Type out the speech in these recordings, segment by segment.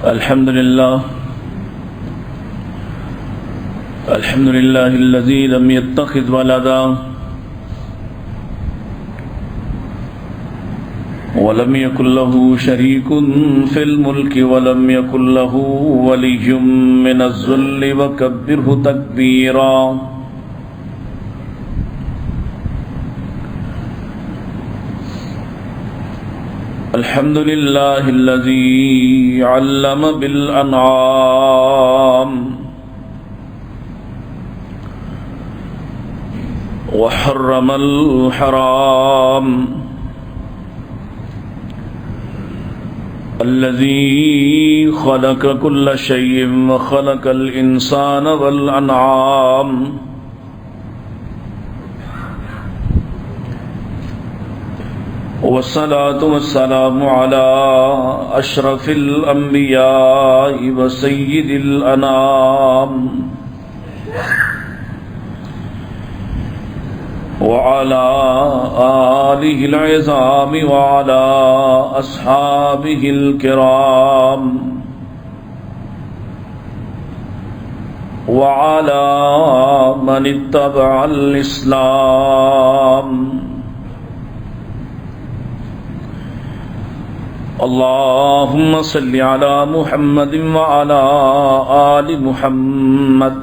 الحمد لله الذي لم يتخذ ولدا ولم يكن له شريك في الملك ولم يكن له ولي من الذل وكبره تكبيرا. الحمد لله الذي علم بالأنعام وحرم الحرام، الذي خلق كل شيء وخلق الإنسان والأنعام، والصلاة والسلام على أشرف الأنبياء وسيد الأنام وعلى آله العظام وعلى أصحابه الكرام وعلى من اتبع الإسلام. اللهم صل على محمد وعلى آل محمد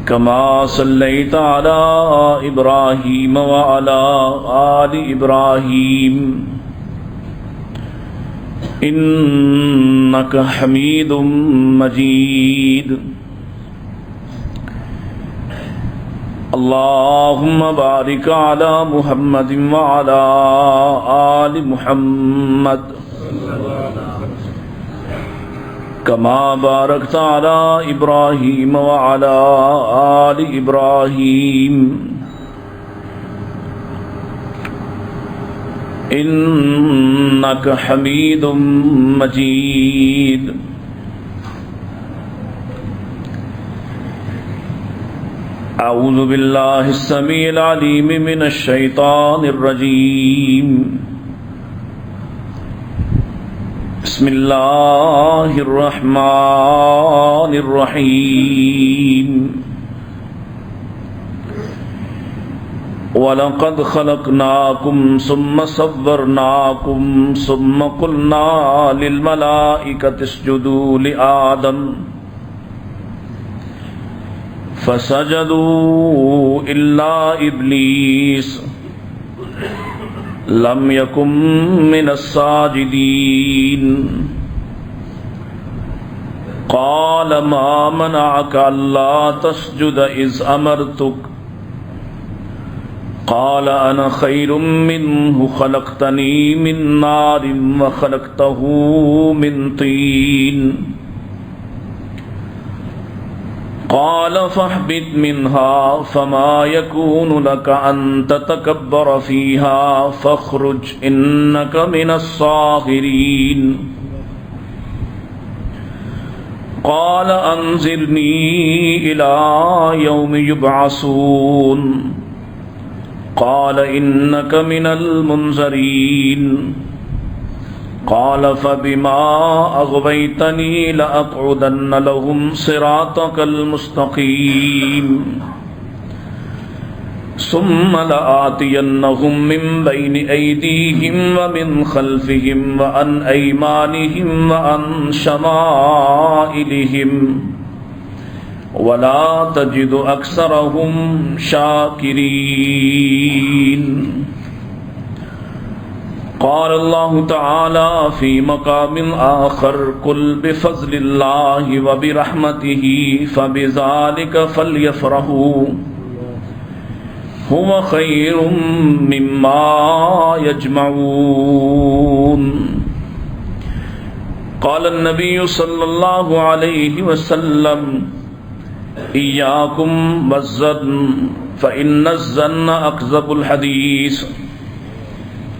كما صليت على إبراهيم وعلى آل إبراهيم إنك حميد مجيد. اللهم بارك على محمد وعلى آل محمد كما باركت على إبراهيم وعلى آل إبراهيم إنك حميد مجيد. أعوذ بالله السميع العليم من الشيطان الرجيم. بسم الله الرحمن الرحيم. وَلَقَدْ خَلَقْنَاكُمْ ثُمَّ صَوَّرْنَاكُمْ ثُمَّ قُلْنَا لِلْمَلَائِكَةِ اسْجُدُوا لِآدَمَ فسجدوا إلا إبليس لم يكن من الساجدين. قال ما منعك ألا تسجد إذ أمرتك؟ قال أنا خير منه خلقتني من نار وخلقته من طين. قال فاهبط منها فما يكون لك أن تتكبر فيها فاخرج إنك من الصاغرين. قال أنظرني إلى يوم يبعثون. قال إنك من المنذرين. قال فبما أغويتني لأقعدن لهم صراطك المستقيم ثم لآتينهم من بين أيديهم ومن خلفهم وعن أيمانهم وعن شمائلهم ولا تجد أكثرهم شاكرين. قال الله تعالى في مقام آخر قل بفضل الله وبرحمته فبذلك فليفرحوا هو خير مما يجمعون. قال النبي صلى الله عليه وسلم إياكم والظن فإن الظن أكذب الحديث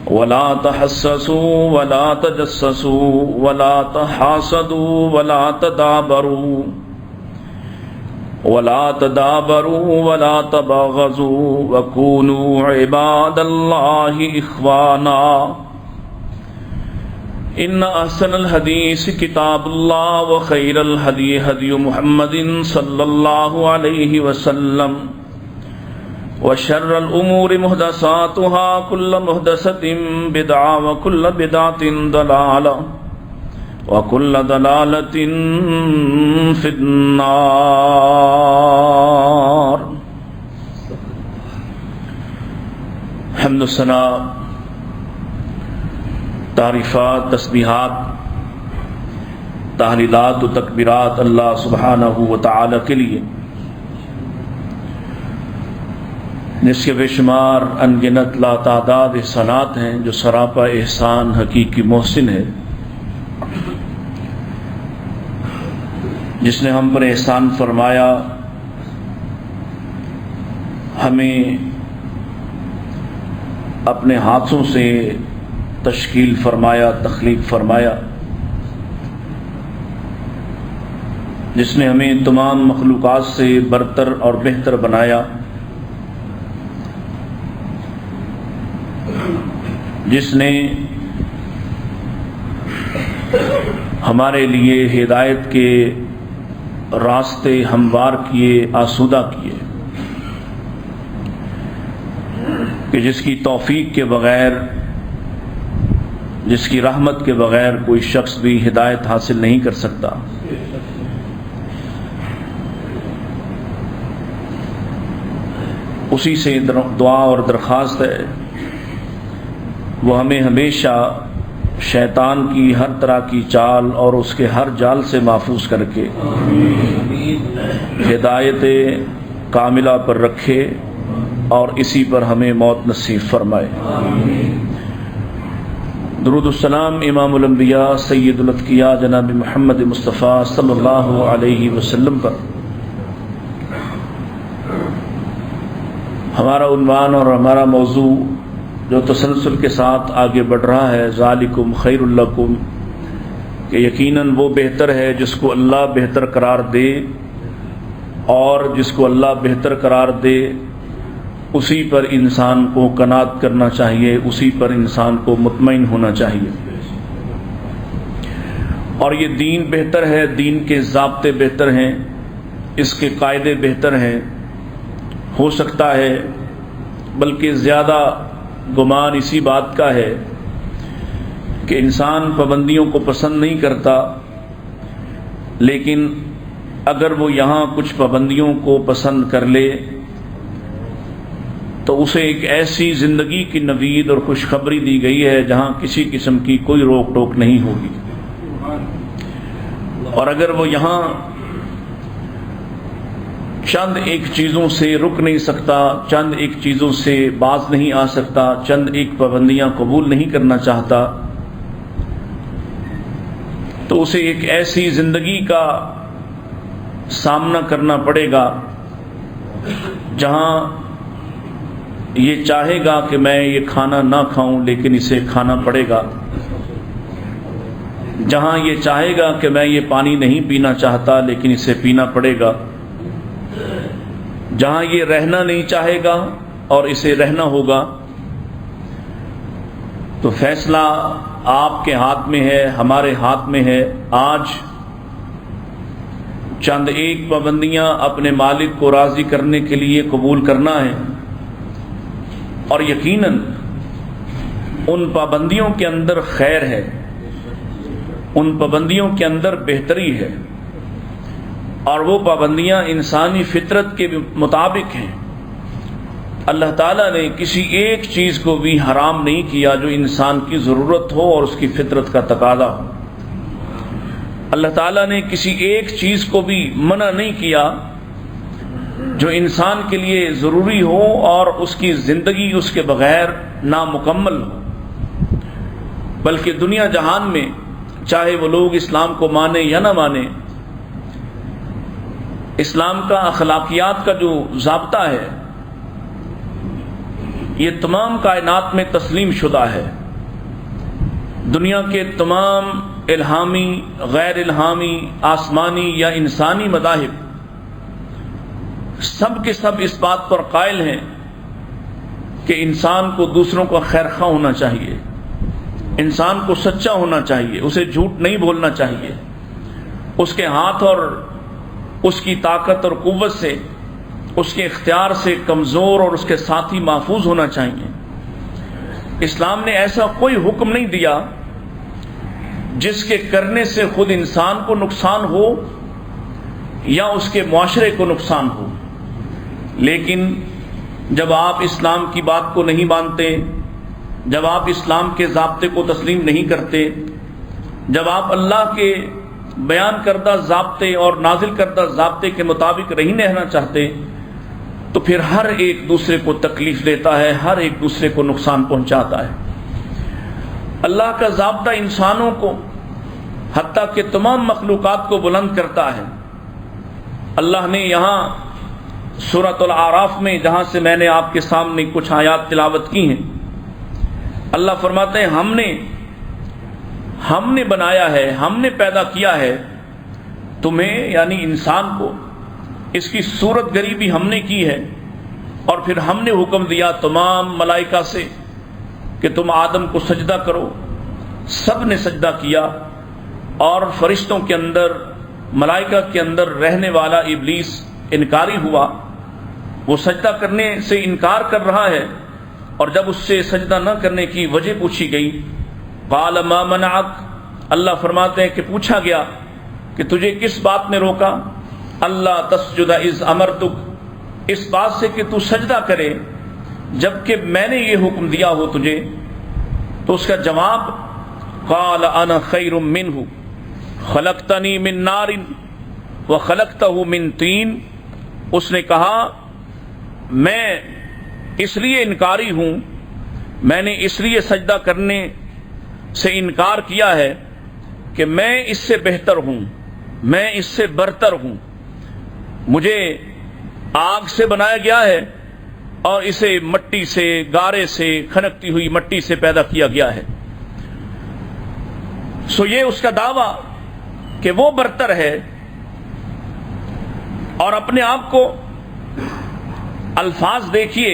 ولا تحسسوا ولا تجسسوا ولا تحاسدوا ولا تدابروا ولا تباغضوا وكونوا عباد الله إخوانا إن أحسن الحديث كتاب الله وخير الهدي هدي محمد صلى الله عليه وسلم وشر الأمور محدثاتها كل محدثة بدعة وكل بدعة ضلالة وكل ضلالة في النار. حمد و ثنا، تعریفات، تسبیحات، تحلیلات و تکبیرات اللہ سبحانہ و تعالی کے لیے، جس کے بے شمار انگنت لا تعداد احسانات ہیں، جو سراپا احسان حقیقی محسن ہے، جس نے ہم پر احسان فرمایا، ہمیں اپنے ہاتھوں سے تشکیل فرمایا، تخلیق فرمایا، جس نے ہمیں تمام مخلوقات سے برتر اور بہتر بنایا، جس نے ہمارے لیے ہدایت کے راستے ہموار کیے، آسودہ کیے، کہ جس کی توفیق کے بغیر، جس کی رحمت کے بغیر کوئی شخص بھی ہدایت حاصل نہیں کر سکتا. اسی سے دعا اور درخواست ہے وہ ہمیں ہمیشہ شیطان کی ہر طرح کی چال اور اس کے ہر جال سے محفوظ کر کے ہدایت کاملہ پر رکھے اور اسی پر ہمیں موت نصیب فرمائے. درود السلام امام الانبیاء سید الاتقیاء جناب محمد مصطفیٰ صلی اللہ علیہ وسلم پر. ہمارا عنوان اور ہمارا موضوع جو تسلسل کے ساتھ آگے بڑھ رہا ہے، ذالکم خیر لکم، کہ یقیناً وہ بہتر ہے جس کو اللہ بہتر قرار دے، اور جس کو اللہ بہتر قرار دے اسی پر انسان کو قناعت کرنا چاہیے، اسی پر انسان کو مطمئن ہونا چاہیے. اور یہ دین بہتر ہے، دین کے ضابطے بہتر ہیں، اس کے قاعدے بہتر ہیں. ہو سکتا ہے بلکہ زیادہ گمان اسی بات کا ہے کہ انسان پابندیوں کو پسند نہیں کرتا، لیکن اگر وہ یہاں کچھ پابندیوں کو پسند کر لے تو اسے ایک ایسی زندگی کی نوید اور خوشخبری دی گئی ہے جہاں کسی قسم کی کوئی روک ٹوک نہیں ہوگی. اور اگر وہ یہاں چند ایک چیزوں سے رک نہیں سکتا، چند ایک چیزوں سے باز نہیں آ سکتا، چند ایک پابندیاں قبول نہیں کرنا چاہتا، تو اسے ایک ایسی زندگی کا سامنا کرنا پڑے گا جہاں یہ چاہے گا کہ میں یہ کھانا نہ کھاؤں لیکن اسے کھانا پڑے گا، جہاں یہ چاہے گا کہ میں یہ پانی نہیں پینا چاہتا لیکن اسے پینا پڑے گا، جہاں یہ رہنا نہیں چاہے گا اور اسے رہنا ہوگا. تو فیصلہ آپ کے ہاتھ میں ہے، ہمارے ہاتھ میں ہے. آج چند ایک پابندیاں اپنے مالک کو راضی کرنے کے لیے قبول کرنا ہے، اور یقیناً ان پابندیوں کے اندر خیر ہے، ان پابندیوں کے اندر بہتری ہے، اور وہ پابندیاں انسانی فطرت کے مطابق ہیں. اللہ تعالیٰ نے کسی ایک چیز کو بھی حرام نہیں کیا جو انسان کی ضرورت ہو اور اس کی فطرت کا تقاضا ہو. اللہ تعالیٰ نے کسی ایک چیز کو بھی منع نہیں کیا جو انسان کے لیے ضروری ہو اور اس کی زندگی اس کے بغیر نامکمل ہو. بلکہ دنیا جہان میں چاہے وہ لوگ اسلام کو مانیں یا نہ مانیں، اسلام کا اخلاقیات کا جو ضابطہ ہے یہ تمام کائنات میں تسلیم شدہ ہے. دنیا کے تمام الہامی، غیر الہامی، آسمانی یا انسانی مذاہب سب کے سب اس بات پر قائل ہیں کہ انسان کو دوسروں کا خیرخواہ ہونا چاہیے، انسان کو سچا ہونا چاہیے، اسے جھوٹ نہیں بولنا چاہیے، اس کے ہاتھ اور اس کی طاقت اور قوت سے، اس کے اختیار سے کمزور اور اس کے ساتھی محفوظ ہونا چاہیے۔ اسلام نے ایسا کوئی حکم نہیں دیا جس کے کرنے سے خود انسان کو نقصان ہو یا اس کے معاشرے کو نقصان ہو، لیکن جب آپ اسلام کی بات کو نہیں مانتے، جب آپ اسلام کے ضابطے کو تسلیم نہیں کرتے، جب آپ اللہ کے بیان کردہ ضابطے اور نازل کردہ ضابطے کے مطابق نہیں رہنا چاہتے، تو پھر ہر ایک دوسرے کو تکلیف دیتا ہے، ہر ایک دوسرے کو نقصان پہنچاتا ہے۔ اللہ کا ضابطہ انسانوں کو حتیٰ کہ تمام مخلوقات کو بلند کرتا ہے۔ اللہ نے یہاں سورۃ الاعراف میں، جہاں سے میں نے آپ کے سامنے کچھ آیات تلاوت کی ہیں، اللہ فرماتے ہیں ہم نے بنایا ہے، ہم نے پیدا کیا ہے تمہیں، یعنی انسان کو، اس کی صورت گری بھی ہم نے کی ہے، اور پھر ہم نے حکم دیا تمام ملائکہ سے کہ تم آدم کو سجدہ کرو۔ سب نے سجدہ کیا، اور فرشتوں کے اندر، ملائکہ کے اندر رہنے والا ابلیس انکاری ہوا، وہ سجدہ کرنے سے انکار کر رہا ہے، اور جب اس سے سجدہ نہ کرنے کی وجہ پوچھی گئی، قال ما منعک، اللہ فرماتے ہیں کہ پوچھا گیا کہ تجھے کس بات نے روکا، اللہ تسجد اذ امرتک، اس بات سے کہ تو سجدہ کرے جبکہ میں نے یہ حکم دیا ہو تجھے۔ تو اس کا جواب، قال انا خیر منہ خلقتنی من نار وخلقتہ من طین، اس نے کہا میں اس لیے انکاری ہوں، میں نے اس لیے سجدہ کرنے سے انکار کیا ہے کہ میں اس سے بہتر ہوں، میں اس سے برتر ہوں، مجھے آگ سے بنایا گیا ہے اور اسے مٹی سے، گارے سے، کھنکتی ہوئی مٹی سے پیدا کیا گیا ہے۔ سو یہ اس کا دعویٰ کہ وہ برتر ہے، اور اپنے آپ کو الفاظ دیکھیے،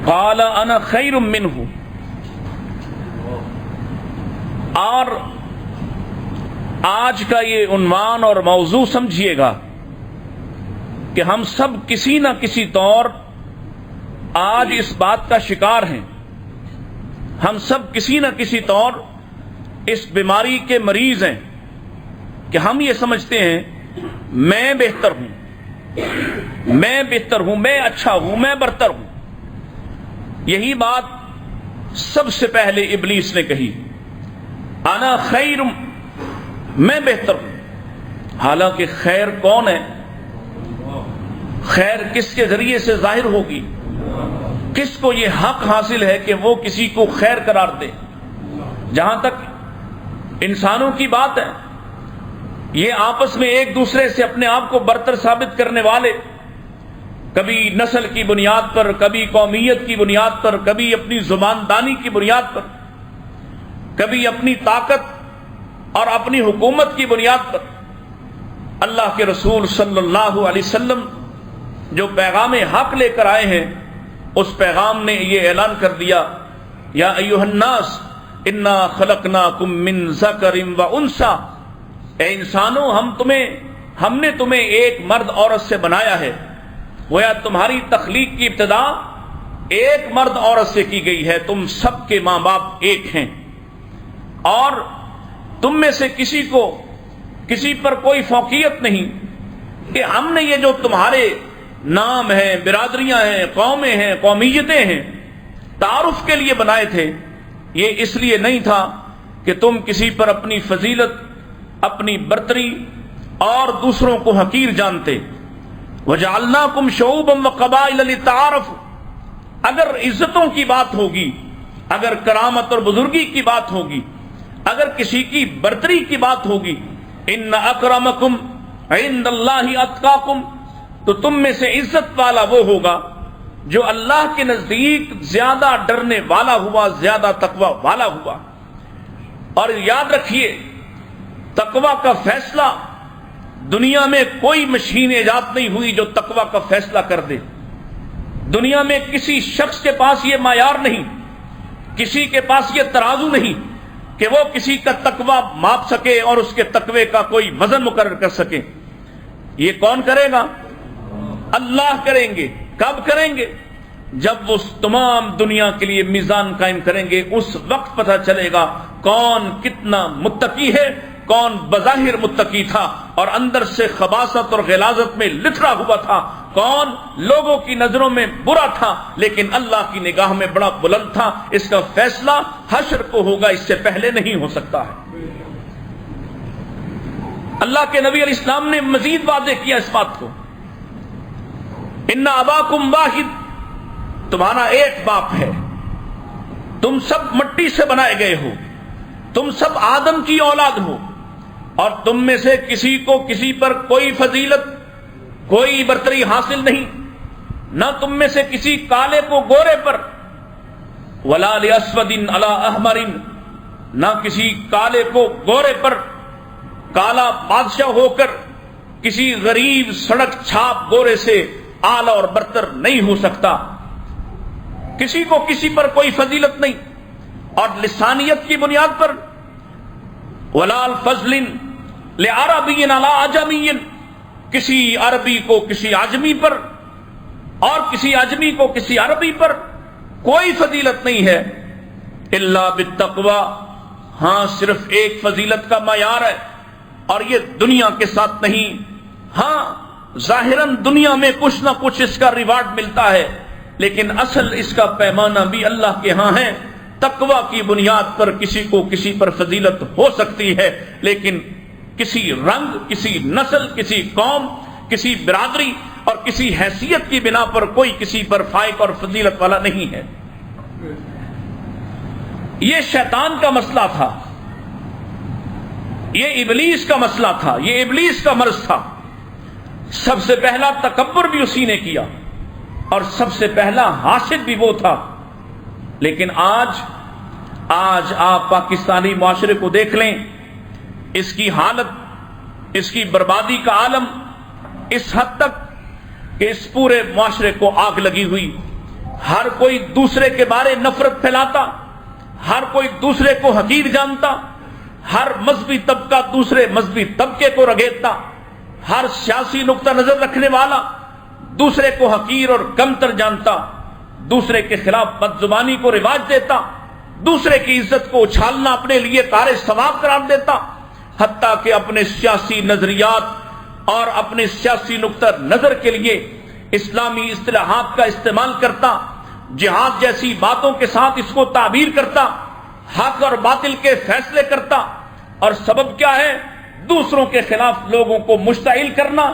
قال انا خیر منہ، اور آج کا یہ عنوان اور موضوع سمجھیے گا کہ ہم سب کسی نہ کسی طور آج اس بات کا شکار ہیں، ہم سب کسی نہ کسی طور اس بیماری کے مریض ہیں کہ ہم یہ سمجھتے ہیں میں بہتر ہوں، میں بہتر ہوں، میں اچھا ہوں، میں برتر ہوں۔ یہی بات سب سے پہلے ابلیس نے کہی، انا خیر، میں بہتر ہوں۔ حالانکہ خیر کون ہے؟ خیر کس کے ذریعے سے ظاہر ہوگی؟ کس کو یہ حق حاصل ہے کہ وہ کسی کو خیر قرار دے؟ جہاں تک انسانوں کی بات ہے، یہ آپس میں ایک دوسرے سے اپنے آپ کو برتر ثابت کرنے والے، کبھی نسل کی بنیاد پر، کبھی قومیت کی بنیاد پر، کبھی اپنی زباندانی کی بنیاد پر، کبھی اپنی طاقت اور اپنی حکومت کی بنیاد پر، اللہ کے رسول صلی اللہ علیہ وسلم جو پیغام حق لے کر آئے ہیں، اس پیغام نے یہ اعلان کر دیا، یا ایھا الناس انا خلقناکم من ذکر و انثی، اے انسانوں ہم نے تمہیں ایک مرد عورت سے بنایا ہے۔ گویا تمہاری تخلیق کی ابتدا ایک مرد عورت سے کی گئی ہے، تم سب کے ماں باپ ایک ہیں، اور تم میں سے کسی پر کوئی فوقیت نہیں کہ ہم نے یہ جو تمہارے نام ہیں، برادریاں ہیں، قومیں ہیں، قومیتیں ہیں، تعارف کے لیے بنائے تھے۔ یہ اس لیے نہیں تھا کہ تم کسی پر اپنی فضیلت، اپنی برتری اور دوسروں کو حقیر جانتے۔ وَجَعَلْنَاكُمْ شُعُوبًا وَقَبَائِلَ لِتَعَارَفُوا، اگر عزتوں کی بات ہوگی، اگر کرامت اور بزرگی کی بات ہوگی، اگر کسی کی برتری کی بات ہوگی، ان اکرمکم عند اللہ اتقاکم، تو تم میں سے عزت والا وہ ہوگا جو اللہ کے نزدیک زیادہ ڈرنے والا ہوا، زیادہ تقوی والا ہوا۔ اور یاد رکھیے، تقوی کا فیصلہ، دنیا میں کوئی مشین ایجاد نہیں ہوئی جو تقوی کا فیصلہ کر دے۔ دنیا میں کسی شخص کے پاس یہ معیار نہیں کسی کے پاس یہ ترازو نہیں کہ وہ کسی کا تقوی ماپ سکے اور اس کے تقوی کا کوئی وزن مقرر کر سکے. یہ کون کرے گا؟ اللہ کریں گے. کب کریں گے؟ جب وہ تمام دنیا کے لیے میزان قائم کریں گے. اس وقت پتہ چلے گا کون کتنا متقی ہے، کون بظاہر متقی تھا اور اندر سے خباثت اور غلاظت میں لتھڑا ہوا تھا، کون لوگوں کی نظروں میں برا تھا لیکن اللہ کی نگاہ میں بڑا بلند تھا. اس کا فیصلہ حشر کو ہوگا، اس سے پہلے نہیں ہو سکتا ہے. اللہ کے نبی علیہ السلام نے مزید واضح کیا اس بات کو. ان اباکم واحد، تمہارا ایک باپ ہے، تم سب مٹی سے بنائے گئے ہو، تم سب آدم کی اولاد ہو، اور تم میں سے کسی کو کسی پر کوئی فضیلت، کوئی برتری حاصل نہیں، نہ تم میں سے کسی کالے کو گورے پر، ولا لاسود علی احمر، نہ کسی کالے کو گورے پر کالا بادشاہ ہو کر کسی غریب سڑک چھاپ گورے سے اعلی اور برتر نہیں ہو سکتا. کسی کو کسی پر کوئی فضیلت نہیں. اور لسانیت کی بنیاد پر ولا الفضل لعربی علی عجمی، کسی عربی کو کسی عجمی پر اور کسی عجمی کو کسی عربی پر کوئی فضیلت نہیں ہے الا بالتقوی. ہاں صرف ایک فضیلت کا معیار ہے اور یہ دنیا کے ساتھ نہیں. ہاں ظاہراً دنیا میں کچھ نہ کچھ اس کا ریوارڈ ملتا ہے لیکن اصل اس کا پیمانہ بھی اللہ کے ہاں ہے. تقوی کی بنیاد پر کسی کو کسی پر فضیلت ہو سکتی ہے لیکن کسی رنگ، کسی نسل، کسی قوم، کسی برادری اور کسی حیثیت کی بنا پر کوئی کسی پر فائق اور فضیلت والا نہیں ہے. یہ شیطان کا مسئلہ تھا، یہ ابلیس کا مسئلہ تھا، یہ ابلیس کا مرض تھا. سب سے پہلا تکبر بھی اسی نے کیا اور سب سے پہلا حاسد بھی وہ تھا. لیکن آج آپ پاکستانی معاشرے کو دیکھ لیں، اس کی حالت، اس کی بربادی کا عالم اس حد تک کہ اس پورے معاشرے کو آگ لگی ہوئی. ہر کوئی دوسرے کے بارے نفرت پھیلاتا، ہر کوئی دوسرے کو حقیر جانتا، ہر مذہبی طبقہ دوسرے مذہبی طبقے کو رگیدتا، ہر سیاسی نقطہ نظر رکھنے والا دوسرے کو حقیر اور کمتر جانتا، دوسرے کے خلاف بدزبانی کو رواج دیتا، دوسرے کی عزت کو اچھالنا اپنے لیے کار ثواب قرار دیتا، حتیٰ کہ اپنے سیاسی نظریات اور اپنے سیاسی نقطہ نظر کے لیے اسلامی اصطلاحات کا استعمال کرتا، جہاد جیسی باتوں کے ساتھ اس کو تعبیر کرتا، حق اور باطل کے فیصلے کرتا. اور سبب کیا ہے؟ دوسروں کے خلاف لوگوں کو مشتعل کرنا،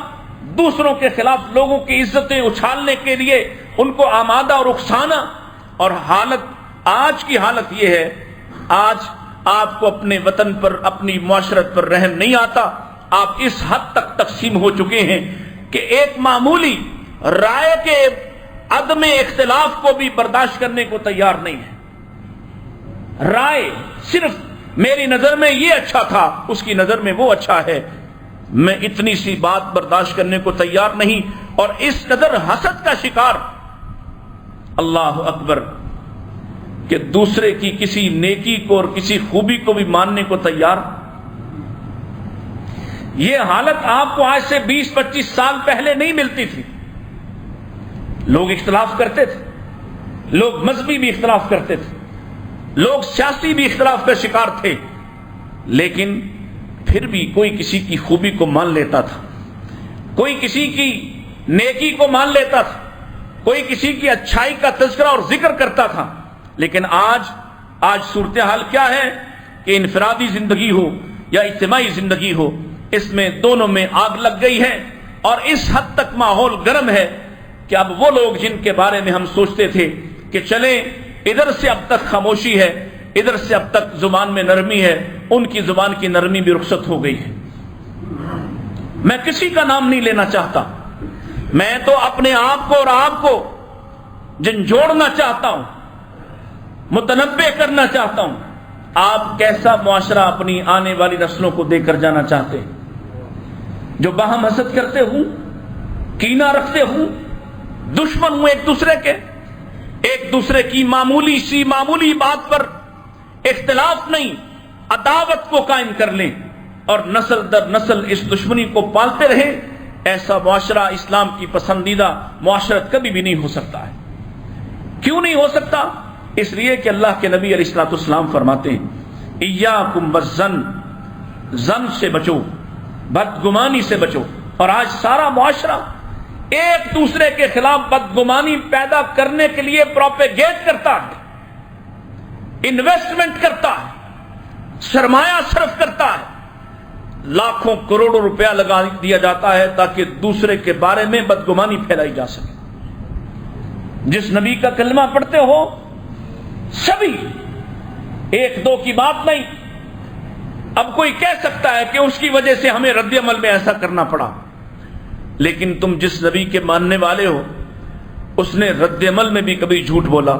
دوسروں کے خلاف لوگوں کی عزتیں اچھالنے کے لیے ان کو آمادہ اور اکسانا. اور آج کی حالت یہ ہے، آج آپ کو اپنے وطن پر، اپنی معاشرت پر رحم نہیں آتا. آپ اس حد تک تقسیم ہو چکے ہیں کہ ایک معمولی رائے کے عدم اختلاف کو بھی برداشت کرنے کو تیار نہیں ہے. رائے صرف میری نظر میں یہ اچھا تھا، اس کی نظر میں وہ اچھا ہے، میں اتنی سی بات برداشت کرنے کو تیار نہیں. اور اس قدر حسد کا شکار، اللہ اکبر، کہ دوسرے کی کسی نیکی کو اور کسی خوبی کو بھی ماننے کو تیار. یہ حالت آپ کو آج سے 20-25 سال پہلے نہیں ملتی تھی. لوگ اختلاف کرتے تھے، لوگ مذہبی بھی اختلاف کرتے تھے، لوگ سیاسی بھی اختلاف کا شکار تھے، لیکن پھر بھی کوئی کسی کی خوبی کو مان لیتا تھا، کوئی کسی کی نیکی کو مان لیتا تھا، کوئی کسی کی اچھائی کا تذکرہ اور ذکر کرتا تھا. لیکن آج صورتحال کیا ہے کہ انفرادی زندگی ہو یا اجتماعی زندگی ہو، اس میں دونوں میں آگ لگ گئی ہے اور اس حد تک ماحول گرم ہے کہ اب وہ لوگ جن کے بارے میں ہم سوچتے تھے کہ چلیں ادھر سے اب تک خاموشی ہے، ادھر سے اب تک زبان میں نرمی ہے، ان کی زبان کی نرمی بھی رخصت ہو گئی ہے. میں کسی کا نام نہیں لینا چاہتا، میں تو اپنے آپ کو اور آپ کو جھنجھوڑنا چاہتا ہوں، متنبع کرنا چاہتا ہوں. آپ کیسا معاشرہ اپنی آنے والی نسلوں کو دے کر جانا چاہتے ہیں؟ جو باہم حسد کرتے ہوں، کینہ رکھتے ہوں، دشمن ہوں ایک دوسرے کے، ایک دوسرے کی معمولی بات پر اختلاف نہیں، عداوت کو قائم کر لیں اور نسل در نسل اس دشمنی کو پالتے رہے، ایسا معاشرہ اسلام کی پسندیدہ معاشرت کبھی بھی نہیں ہو سکتا ہے۔ کیوں نہیں ہو سکتا؟ اس لیے کہ اللہ کے نبی علیہ الصلوۃ والسلام فرماتے ہیں ایاکم والظن، ظن سے بچو، بدگمانی سے بچو۔ اور آج سارا معاشرہ ایک دوسرے کے خلاف بدگمانی پیدا کرنے کے لیے پروپیگیٹ کرتا ہے، انویسٹمنٹ کرتا ہے، سرمایہ صرف کرتا ہے، لاکھوں کروڑوں روپیہ لگا دیا جاتا ہے تاکہ دوسرے کے بارے میں بدگمانی پھیلائی جا سکے۔ جس نبی کا کلمہ پڑھتے ہو سبھی، ایک دو کی بات نہیں۔ اب کوئی کہہ سکتا ہے کہ اس کی وجہ سے ہمیں رد عمل میں ایسا کرنا پڑا، لیکن تم جس نبی کے ماننے والے ہو اس نے رد عمل میں بھی کبھی جھوٹ بولا،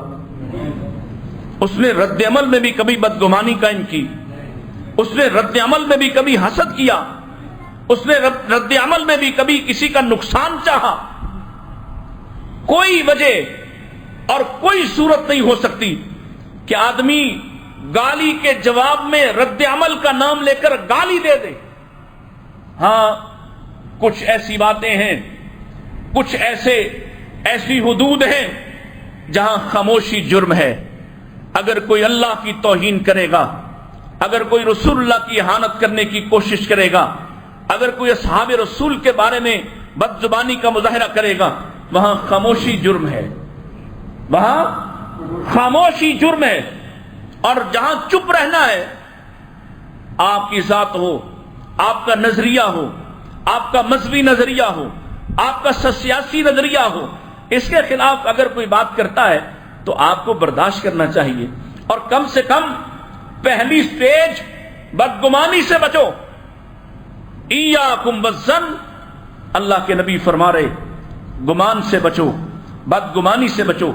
اس نے رد عمل میں بھی کبھی بدگمانی قائم کی، اس نے رد عمل میں بھی کبھی حسد کیا، اس نے رد عمل میں بھی کبھی کسی کا نقصان چاہا۔ کوئی وجہ اور کوئی صورت نہیں ہو سکتی کہ آدمی گالی کے جواب میں رد عمل کا نام لے کر گالی دے دے۔ ہاں، کچھ ایسی باتیں ہیں، کچھ ایسی حدود ہیں جہاں خاموشی جرم ہے۔ اگر کوئی اللہ کی توہین کرے گا، اگر کوئی رسول اللہ کی اہانت کرنے کی کوشش کرے گا، اگر کوئی اصحاب رسول کے بارے میں بد زبانی کا مظاہرہ کرے گا، وہاں خاموشی جرم ہے، وہاں خاموشی جرم ہے۔ اور جہاں چپ رہنا ہے، آپ کی ذات ہو، آپ کا نظریہ ہو، آپ کا مذہبی نظریہ ہو، آپ کا سیاسی نظریہ ہو، اس کے خلاف اگر کوئی بات کرتا ہے تو آپ کو برداشت کرنا چاہیے، اور کم سے کم پہلی سٹیج بدگمانی سے بچو۔ ایاکم والظن، اللہ کے نبی فرما رہے گمان سے بچو، بدگمانی سے بچو۔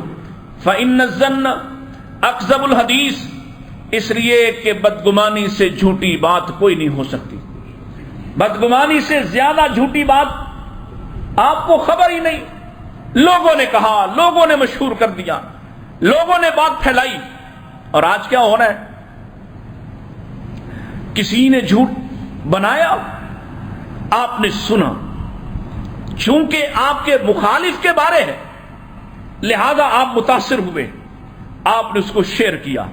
فإن الظن اکذب الحدیث، اس لیے کہ بدگمانی سے جھوٹی بات کوئی نہیں ہو سکتی۔ بدگمانی سے زیادہ جھوٹی بات آپ کو خبر ہی نہیں، لوگوں نے کہا، لوگوں نے مشہور کر دیا، لوگوں نے بات پھیلائی۔ اور آج کیا ہو رہا ہے؟ کسی نے جھوٹ بنایا، آپ نے سنا، چونکہ آپ کے مخالف کے بارے ہے لہذا آپ متاثر ہوئے، آپ نے اس کو شیئر کیا،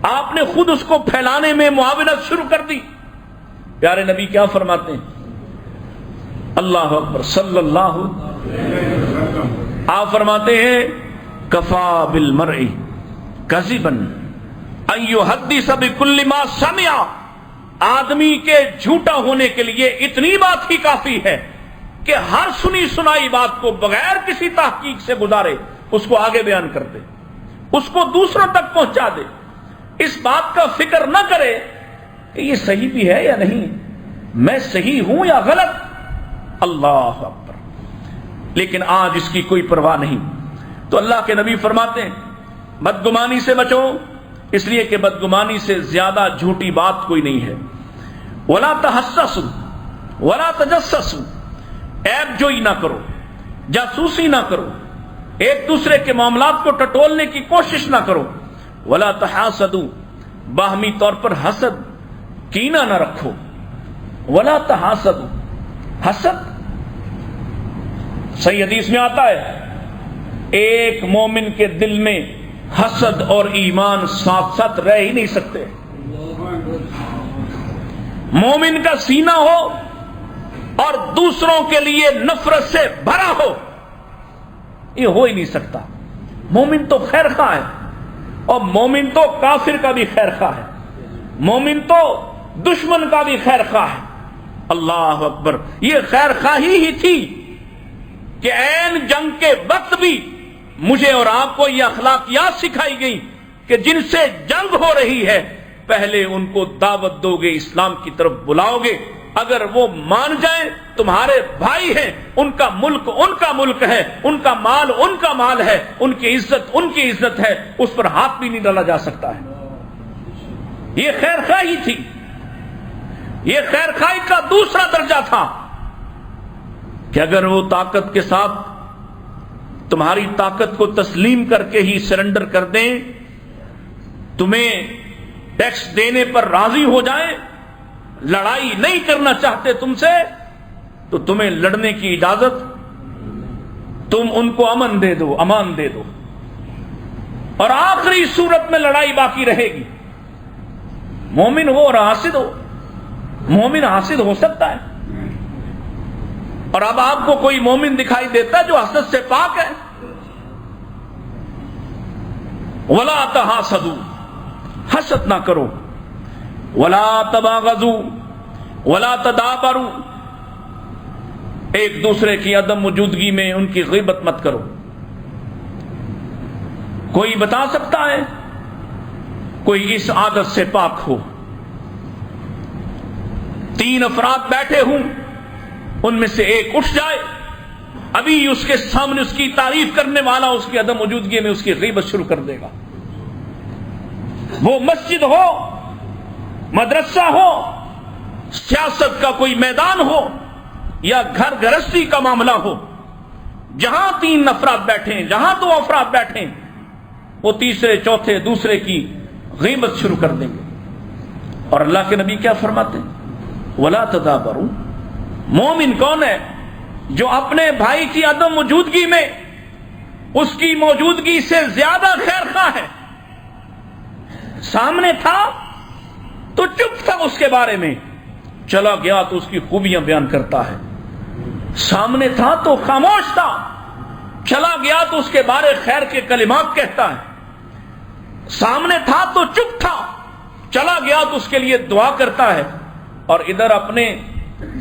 آپ نے خود اس کو پھیلانے میں معاونت شروع کر دی۔ پیارے نبی کیا فرماتے ہیں؟ اللہ اکبر صلی اللہ، آپ فرماتے ہیں کفا بالمرء کذبا ان یحدث بکل ما سمع، آدمی کے جھوٹا ہونے کے لیے اتنی بات ہی کافی ہے کہ ہر سنی سنائی بات کو بغیر کسی تحقیق سے گزارے اس کو آگے بیان کر دے، اس کو دوسروں تک پہنچا دے، اس بات کا فکر نہ کرے کہ یہ صحیح بھی ہے یا نہیں، میں صحیح ہوں یا غلط۔ اللہ اکبر! لیکن آج اس کی کوئی پرواہ نہیں۔ تو اللہ کے نبی فرماتے ہیں بدگمانی سے بچو، اس لیے کہ بدگمانی سے زیادہ جھوٹی بات کوئی نہیں ہے۔ ولا تحسسوا ولا تجسسوا، عیب جوئی نہ کرو، جاسوسی نہ کرو، ایک دوسرے کے معاملات کو ٹٹولنے کی کوشش نہ کرو۔ ولا تحاسدوا، باہمی طور پر حسد کینہ نہ رکھو۔ ولا تحاسدوا، حسد صحیح حدیث میں آتا ہے ایک مومن کے دل میں حسد اور ایمان ساتھ ساتھ رہ ہی نہیں سکتے۔ مومن کا سینہ ہو اور دوسروں کے لیے نفرت سے بھرا ہو، یہ ہو ہی نہیں سکتا۔ مومن تو خیر خواہ ہے، اور مومن تو کافر کا بھی خیر خواہ ہے، مومن تو دشمن کا بھی خیر خواہ ہے۔ اللہ اکبر! یہ خیر خواہی ہی تھی کہ عین جنگ کے وقت بھی مجھے اور آپ کو یہ اخلاقیات سکھائی گئی کہ جن سے جنگ ہو رہی ہے پہلے ان کو دعوت دو گے، اسلام کی طرف بلاؤ گے، اگر وہ مان جائیں تمہارے بھائی ہیں، ان کا ملک ہے، ان کا مال ان کا مال ہے، ان کی عزت ہے، اس پر ہاتھ بھی نہیں ڈالا جا سکتا ہے۔ یہ خیر خواہی تھی، یہ خیر خواہی کا دوسرا درجہ تھا کہ اگر وہ طاقت کے ساتھ تمہاری طاقت کو تسلیم کر کے ہی سرنڈر کر دیں، تمہیں ٹیکس دینے پر راضی ہو جائیں، لڑائی نہیں کرنا چاہتے تم سے، تو تمہیں لڑنے کی اجازت، تم ان کو امن دے دو، امان دے دو، اور آخری صورت میں لڑائی باقی رہے گی۔ مومن ہو اور حاسد ہو، مومن حاسد ہو سکتا ہے، اور اب آپ کو کوئی مومن دکھائی دیتا ہے جو حسد سے پاک ہے؟ وَلَا تَحَاسَدُوا، حسد نہ کرو، وَلَا تَبَاغَضُوا وَلَا تَدَابَرُوا، ایک دوسرے کی عدم موجودگی میں ان کی غیبت مت کرو۔ کوئی بتا سکتا ہے کوئی اس عادت سے پاک ہو؟ 3 افراد بیٹھے ہوں، ان میں سے ایک اٹھ جائے، ابھی اس کے سامنے اس کی تعریف کرنے والا اس کی عدم موجودگی میں اس کی غیبت شروع کر دے گا۔ وہ مسجد ہو، مدرسہ ہو، سیاست کا کوئی میدان ہو، یا گھر گرہستی کا معاملہ ہو، جہاں 3 افراد بیٹھے ہیں، جہاں 2 افراد بیٹھے ہیں، وہ تیسرے چوتھے دوسرے کی غیبت شروع کر دیں گے۔ اور اللہ کے نبی کیا فرماتے ہیں؟ وَلَا تَدَابَرُوا، مومن کون ہے؟ جو اپنے بھائی کی عدم موجودگی میں اس کی موجودگی سے زیادہ خیر خواہ ہے۔ سامنے تھا تو چپ تھا اس کے بارے میں، چلا گیا تو اس کی خوبیاں بیان کرتا ہے۔ سامنے تھا تو خاموش تھا، چلا گیا تو اس کے بارے خیر کے کلمات کہتا ہے۔ سامنے تھا تو چپ تھا، چلا گیا تو اس کے لیے دعا کرتا ہے، اور ادھر اپنے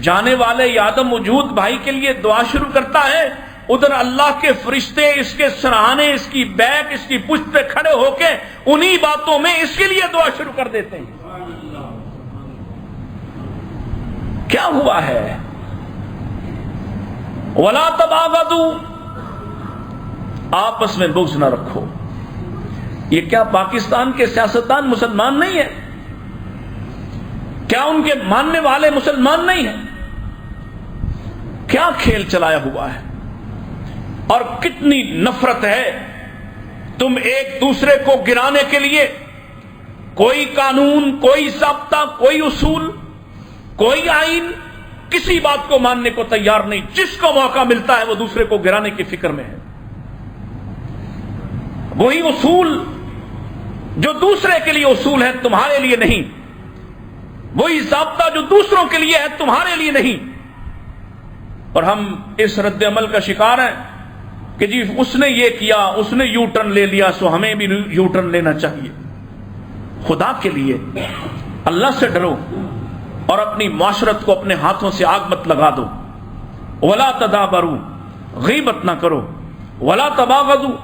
جانے والے یا عدم موجود بھائی کے لیے دعا شروع کرتا ہے، ادھر اللہ کے فرشتے اس کے سرہانے، اس کی بیک، اس کی پشت پہ کھڑے ہو کے انہی باتوں میں اس کے لیے دعا شروع کر دیتے ہیں۔ کیا ہوا ہے؟ وَلَا تَبَاغَضُوا، آپس میں بغض نہ رکھو۔ یہ کیا پاکستان کے سیاستدان مسلمان نہیں ہیں؟ کیا ان کے ماننے والے مسلمان نہیں ہیں؟ کیا کھیل چلایا ہوا ہے، اور کتنی نفرت ہے۔ تم ایک دوسرے کو گرانے کے لیے کوئی قانون، کوئی ضابطہ، کوئی اصول، کوئی آئین، کسی بات کو ماننے کو تیار نہیں۔ جس کو موقع ملتا ہے وہ دوسرے کو گرانے کی فکر میں ہے۔ وہی اصول جو دوسرے کے لیے اصول ہے تمہارے لیے نہیں، وہی ضابطہ جو دوسروں کے لیے ہے تمہارے لیے نہیں۔ اور ہم اس رد عمل کا شکار ہیں کہ جی اس نے یہ کیا، اس نے یو ٹرن لے لیا، سو ہمیں بھی یو ٹرن لینا چاہیے۔ خدا کے لیے اللہ سے ڈرو اور اپنی معاشرت کو اپنے ہاتھوں سے آگ مت لگا دو۔ ولا تدابروا، غیبت نہ کرو۔ ولا تباغضوا،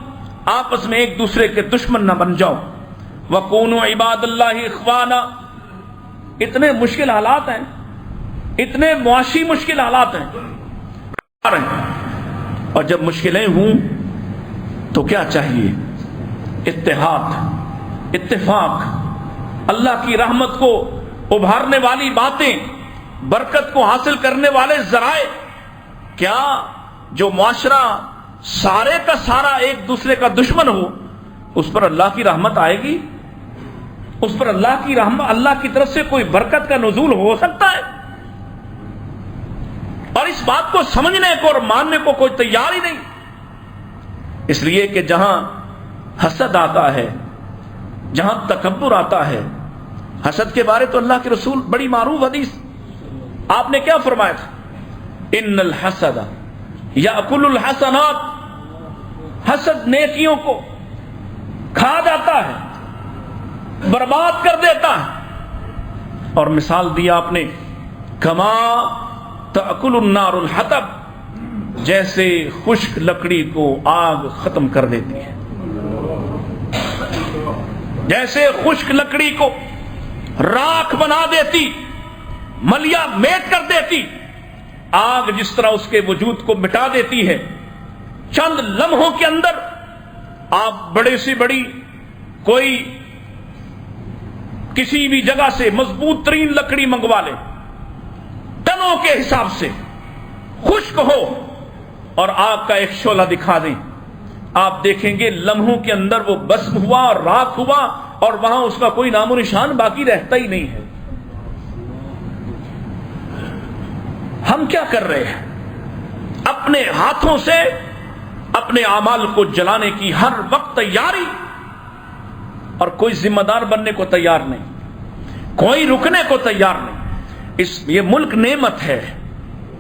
آپس میں ایک دوسرے کے دشمن نہ بن جاؤ۔ وکونوا عباد اللہ اخوانا، اتنے مشکل حالات ہیں، اتنے معاشی مشکل حالات ہیں، اور جب مشکلیں ہوں تو کیا چاہیے؟ اتحاد، اتفاق، اللہ کی رحمت کو ابھارنے والی باتیں، برکت کو حاصل کرنے والے ذرائع۔ کیا جو معاشرہ سارے کا سارا ایک دوسرے کا دشمن ہو، اس پر اللہ کی رحمت آئے گی؟ اس پر اللہ کی رحمت، اللہ کی طرف سے کوئی برکت کا نزول ہو سکتا ہے؟ اور اس بات کو سمجھنے کو اور ماننے کو کوئی تیار ہی نہیں۔ اس لیے کہ جہاں حسد آتا ہے، جہاں تکبر آتا ہے، حسد کے بارے تو اللہ کے رسول بڑی معروف حدیث آپ نے کیا فرمایا تھا؟ ان الحسد یاکل الحسنات، حسد نیکیوں کو کھا جاتا ہے، برباد کر دیتا ہے۔ اور مثال دیا آپ نے، کما تأکل النار الحطب، جیسے خشک لکڑی کو آگ ختم کر دیتی ہے، جیسے خشک لکڑی کو راکھ بنا دیتی، ملیا میٹ کر دیتی، آگ جس طرح اس کے وجود کو مٹا دیتی ہے، چند لمحوں کے اندر آپ بڑے سے بڑی کوئی کسی بھی جگہ سے مضبوط ترین لکڑی منگوا لے، ٹنوں کے حساب سے خشک ہو، اور آگ کا ایک شعلہ دکھا دیں، آپ دیکھیں گے لمحوں کے اندر وہ بسم ہوا اور راکھ ہوا اور وہاں اس کا کوئی نام و نشان باقی رہتا ہی نہیں ہے. ہم کیا کر رہے ہیں؟ اپنے ہاتھوں سے اپنے اعمال کو جلانے کی ہر وقت تیاری، اور کوئی ذمہ دار بننے کو تیار نہیں، کوئی رکنے کو تیار نہیں. یہ ملک نعمت ہے،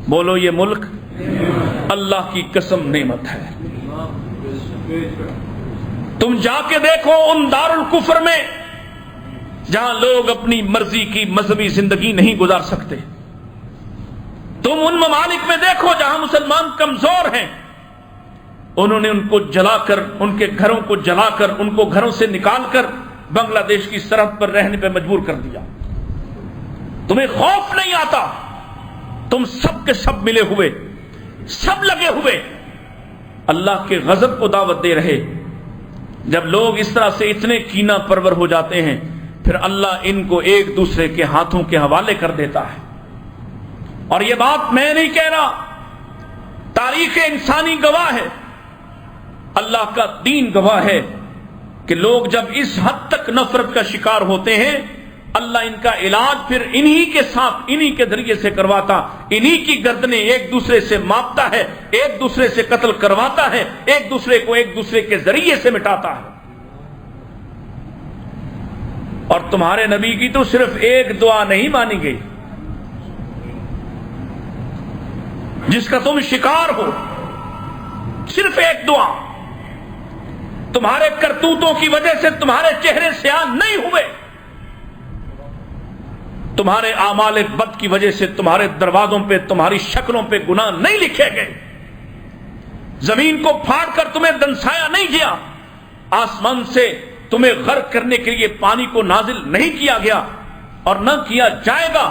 بولو یہ ملک اللہ کی قسم نعمت ہے. تم جا کے دیکھو ان دارالکفر میں جہاں لوگ اپنی مرضی کی مذہبی زندگی نہیں گزار سکتے. تم ان ممالک میں دیکھو جہاں مسلمان کمزور ہیں، انہوں نے ان کو جلا کر، ان کے گھروں کو جلا کر، ان کو گھروں سے نکال کر بنگلہ دیش کی سرحد پر رہنے پہ مجبور کر دیا. تمہیں خوف نہیں آتا؟ تم سب کے سب ملے ہوئے، سب لگے ہوئے اللہ کے غضب کو دعوت دے رہے. جب لوگ اس طرح سے اتنے کینہ پرور ہو جاتے ہیں، پھر اللہ ان کو ایک دوسرے کے ہاتھوں کے حوالے کر دیتا ہے. اور یہ بات میں نہیں کہہ رہا، تاریخ انسانی گواہ ہے، اللہ کا دین گواہ ہے کہ لوگ جب اس حد تک نفرت کا شکار ہوتے ہیں، اللہ ان کا علاج پھر انہی کے ساتھ، انہی کے ذریعے سے کرواتا، انہی کی گردنیں ایک دوسرے سے ماپتا ہے، ایک دوسرے سے قتل کرواتا ہے، ایک دوسرے کو ایک دوسرے کے ذریعے سے مٹاتا ہے. اور تمہارے نبی کی تو صرف ایک دعا نہیں مانی گئی جس کا تم شکار ہو، صرف ایک دعا. تمہارے کرتوتوں کی وجہ سے تمہارے چہرے سیاہ نہیں ہوئے، تمہارے اعمال بد کی وجہ سے تمہارے دروازوں پہ، تمہاری شکلوں پہ گناہ نہیں لکھے گئے، زمین کو پھاڑ کر تمہیں دنسایا نہیں گیا، آسمان سے تمہیں غرق کرنے کے لیے پانی کو نازل نہیں کیا گیا اور نہ کیا جائے گا.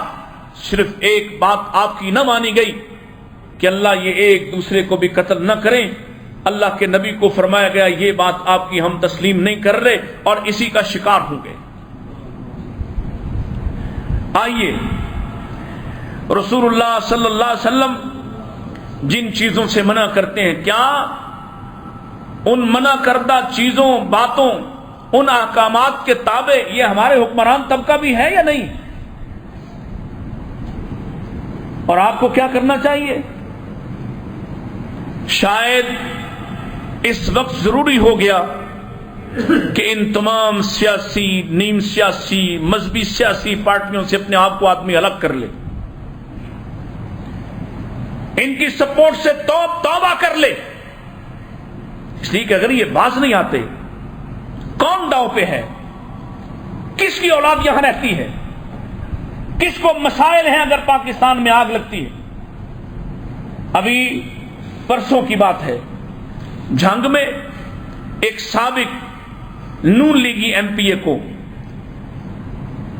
صرف ایک بات آپ کی نہ مانی گئی کہ اللہ یہ ایک دوسرے کو بھی قتل نہ کریں. اللہ کے نبی کو فرمایا گیا یہ بات آپ کی ہم تسلیم نہیں کر رہے اور اسی کا شکار ہوں گے. آئیے رسول اللہ صلی اللہ علیہ وسلم جن چیزوں سے منع کرتے ہیں، کیا ان منع کردہ چیزوں، باتوں، ان احکامات کے تابع یہ ہمارے حکمران طبقہ بھی ہے یا نہیں؟ اور آپ کو کیا کرنا چاہیے؟ شاید اس وقت ضروری ہو گیا کہ ان تمام سیاسی، نیم سیاسی، مذہبی سیاسی پارٹیوں سے اپنے آپ کو آدمی الگ کر لے، ان کی سپورٹ سے توبہ کر لے. اس لیے کہ اگر یہ باز نہیں آتے، کون داؤ پہ ہے؟ کس کی اولاد یہاں رہتی ہے؟ کس کو مسائل ہیں اگر پاکستان میں آگ لگتی ہے؟ ابھی پرسوں کی بات ہے، جھنگ میں ایک سابق نون لیگی ایم پی اے کو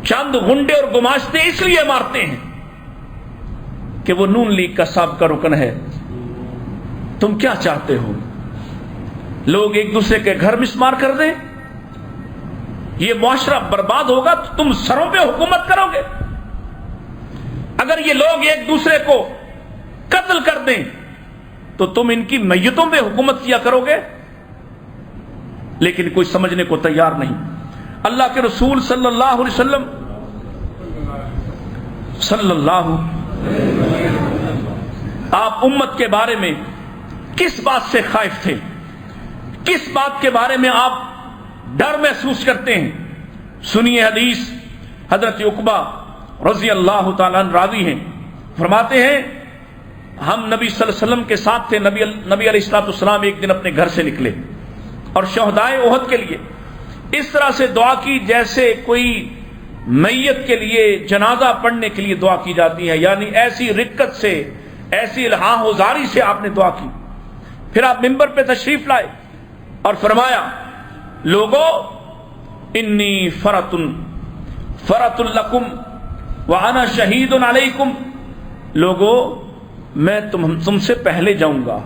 چند غنڈے اور گماشتے اس لیے مارتے ہیں کہ وہ نون لیگ کا سابقہ رکن ہے. تم کیا چاہتے ہو؟ لوگ ایک دوسرے کے گھر مسمار کر دیں؟ یہ معاشرہ برباد ہوگا تو تم سروں پہ حکومت کرو گے؟ اگر یہ لوگ ایک دوسرے کو قتل کر دیں تو تم ان کی میتوں پہ حکومت کیا کرو گے؟ لیکن کوئی سمجھنے کو تیار نہیں. اللہ کے رسول صلی اللہ علیہ وسلم آپ امت کے بارے میں کس بات سے خائف تھے؟ کس بات کے بارے میں آپ ڈر محسوس کرتے ہیں؟ سنیے حدیث. حضرت عقبہ رضی اللہ تعالیٰ عنہ راوی ہیں، فرماتے ہیں ہم نبی صلی اللہ علیہ وسلم کے ساتھ تھے. نبی علیہ السلام ایک دن اپنے گھر سے نکلے اور شہدائے احد کے لیے اس طرح سے دعا کی جیسے کوئی میت کے لیے، جنازہ پڑھنے کے لیے دعا کی جاتی ہے، یعنی ایسی رکت سے، ایسی الہام وزاری سے آپ نے دعا کی. پھر آپ منبر پہ تشریف لائے اور فرمایا لوگو انی فرۃ لکم وانا شہید علیکم. لوگو میں تم سے پہلے جاؤں گا،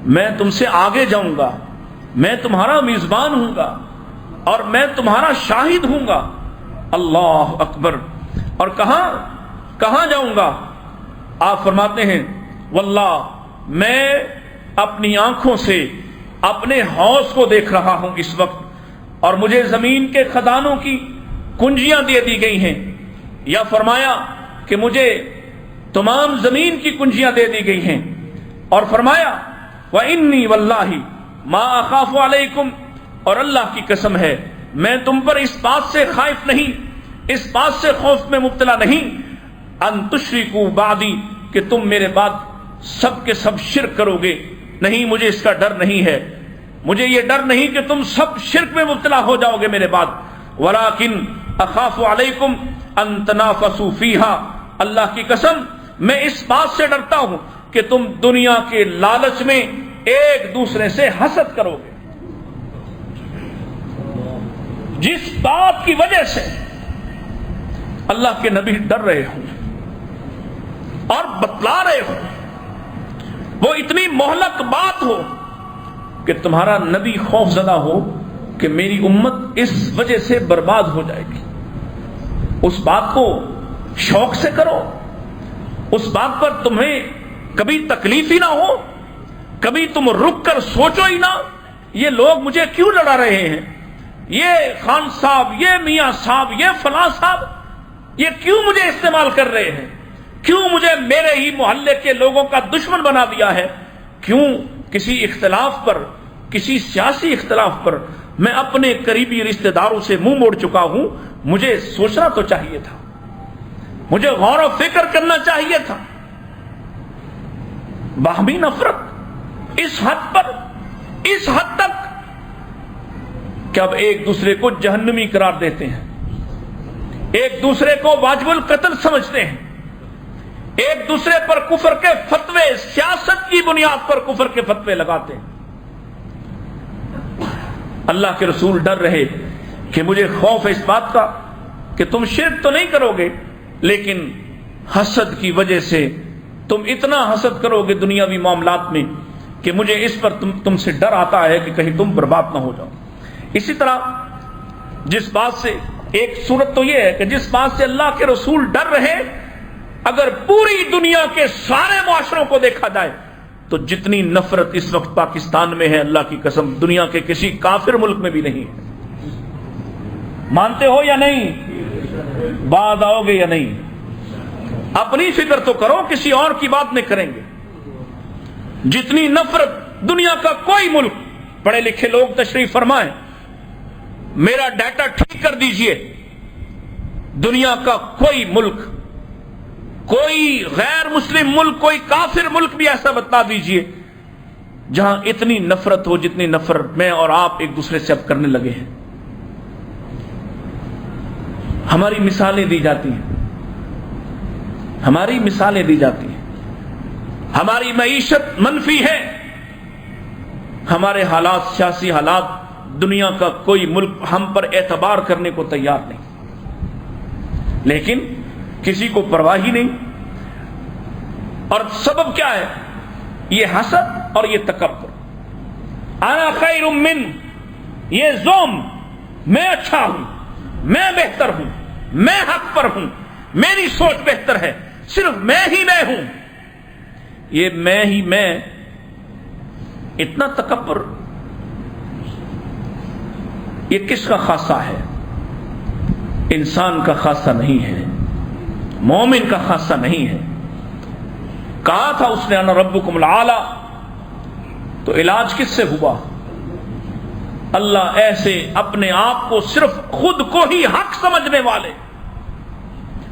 میں تم سے آگے جاؤں گا، میں تمہارا میزبان ہوں گا اور میں تمہارا شاہد ہوں گا. اللہ اکبر. اور کہاں جاؤں گا؟ آپ فرماتے ہیں واللہ میں اپنی آنکھوں سے اپنے حوض کو دیکھ رہا ہوں اس وقت، اور مجھے زمین کے خزانوں کی کنجیاں دے دی گئی ہیں، یا فرمایا کہ مجھے تمام زمین کی کنجیاں دے دی گئی ہیں، اور فرمایا وَإِنِّي وَاللَّهِ مَا أَخَافُ عَلَيْكُمْ، اور اللہ کی قسم ہے میں تم پر اس بات سے خائف نہیں، اس بات سے خوف میں مبتلا نہیں، ان تشرکوا بعدی، کہ تم میرے بعد سب کے سب شرک کرو گے، نہیں، مجھے اس کا ڈر نہیں ہے، مجھے یہ ڈر نہیں کہ تم سب شرک میں مبتلا ہو جاؤ گے میرے بعد، ولیکن اخاف علیکم ان تنافسوا فیہا، اللہ کی قسم میں اس بات سے ڈرتا ہوں کہ تم دنیا کے لالچ میں ایک دوسرے سے حسد کرو گے، جس بات کی وجہ سے اللہ کے نبی ڈر رہے ہوں اور بتلا رہے ہوں، وہ اتنی مہلک بات ہو کہ تمہارا نبی خوف زدہ ہو کہ میری امت اس وجہ سے برباد ہو جائے گی، اس بات کو شوق سے کرو، اس بات پر تمہیں کبھی تکلیف ہی نہ ہو، کبھی تم رک کر سوچو ہی نہ یہ لوگ مجھے کیوں لڑا رہے ہیں، یہ خان صاحب، یہ میاں صاحب، یہ فلاں صاحب، یہ کیوں مجھے استعمال کر رہے ہیں، کیوں مجھے میرے ہی محلے کے لوگوں کا دشمن بنا دیا ہے، کیوں کسی اختلاف پر، کسی سیاسی اختلاف پر میں اپنے قریبی رشتہ داروں سے منہ موڑ چکا ہوں، مجھے سوچنا تو چاہیے تھا، مجھے غور و فکر کرنا چاہیے تھا۔ باہمی نفرت اس حد پر، اس حد تک کہ اب ایک دوسرے کو جہنمی قرار دیتے ہیں، ایک دوسرے کو واجب القتل سمجھتے ہیں، ایک دوسرے پر کفر کے فتوے، سیاست کی بنیاد پر کفر کے فتوے لگاتے ہیں۔ اللہ کے رسول ڈر رہے کہ مجھے خوف ہے اس بات کا کہ تم شرک تو نہیں کرو گے، لیکن حسد کی وجہ سے تم اتنا حسد کرو گے دنیاوی معاملات میں کہ مجھے اس پر تم سے ڈر آتا ہے کہ کہیں تم برباد نہ ہو جاؤ۔ اسی طرح جس بات سے، ایک صورت تو یہ ہے کہ جس بات سے اللہ کے رسول ڈر رہے، اگر پوری دنیا کے سارے معاشروں کو دیکھا جائے تو جتنی نفرت اس وقت پاکستان میں ہے، اللہ کی قسم دنیا کے کسی کافر ملک میں بھی نہیں ہے۔ مانتے ہو یا نہیں؟ بعد آؤ گے یا نہیں؟ اپنی فکر تو کرو، کسی اور کی بات نہیں کریں گے۔ جتنی نفرت دنیا کا کوئی ملک، پڑھے لکھے لوگ تشریف فرمائیں، میرا ڈیٹا ٹھیک کر دیجئے، دنیا کا کوئی ملک، کوئی غیر مسلم ملک، کوئی کافر ملک بھی ایسا بتا دیجئے جہاں اتنی نفرت ہو جتنی نفرت میں اور آپ ایک دوسرے سے اب کرنے لگے ہیں۔ ہماری مثالیں دی جاتی ہیں، ہماری مثالیں دی جاتی ہیں، ہماری معیشت منفی ہے، ہمارے حالات، سیاسی حالات، دنیا کا کوئی ملک ہم پر اعتبار کرنے کو تیار نہیں، لیکن کسی کو پرواہ ہی نہیں۔ اور سبب کیا ہے؟ یہ حسد اور یہ تکبر۔ انا خیر من، یہ زوم، میں اچھا ہوں، میں بہتر ہوں، میں حق پر ہوں، میری سوچ بہتر ہے، صرف میں ہی میں ہوں، یہ میں ہی میں، اتنا تکبر یہ کس کا خاصہ ہے؟ انسان کا خاصہ نہیں ہے، مومن کا خاصہ نہیں ہے۔ کہا تھا اس نے انا ربکم الاعلی، تو علاج کس سے ہوا؟ اللہ ایسے اپنے آپ کو، صرف خود کو ہی حق سمجھنے والے،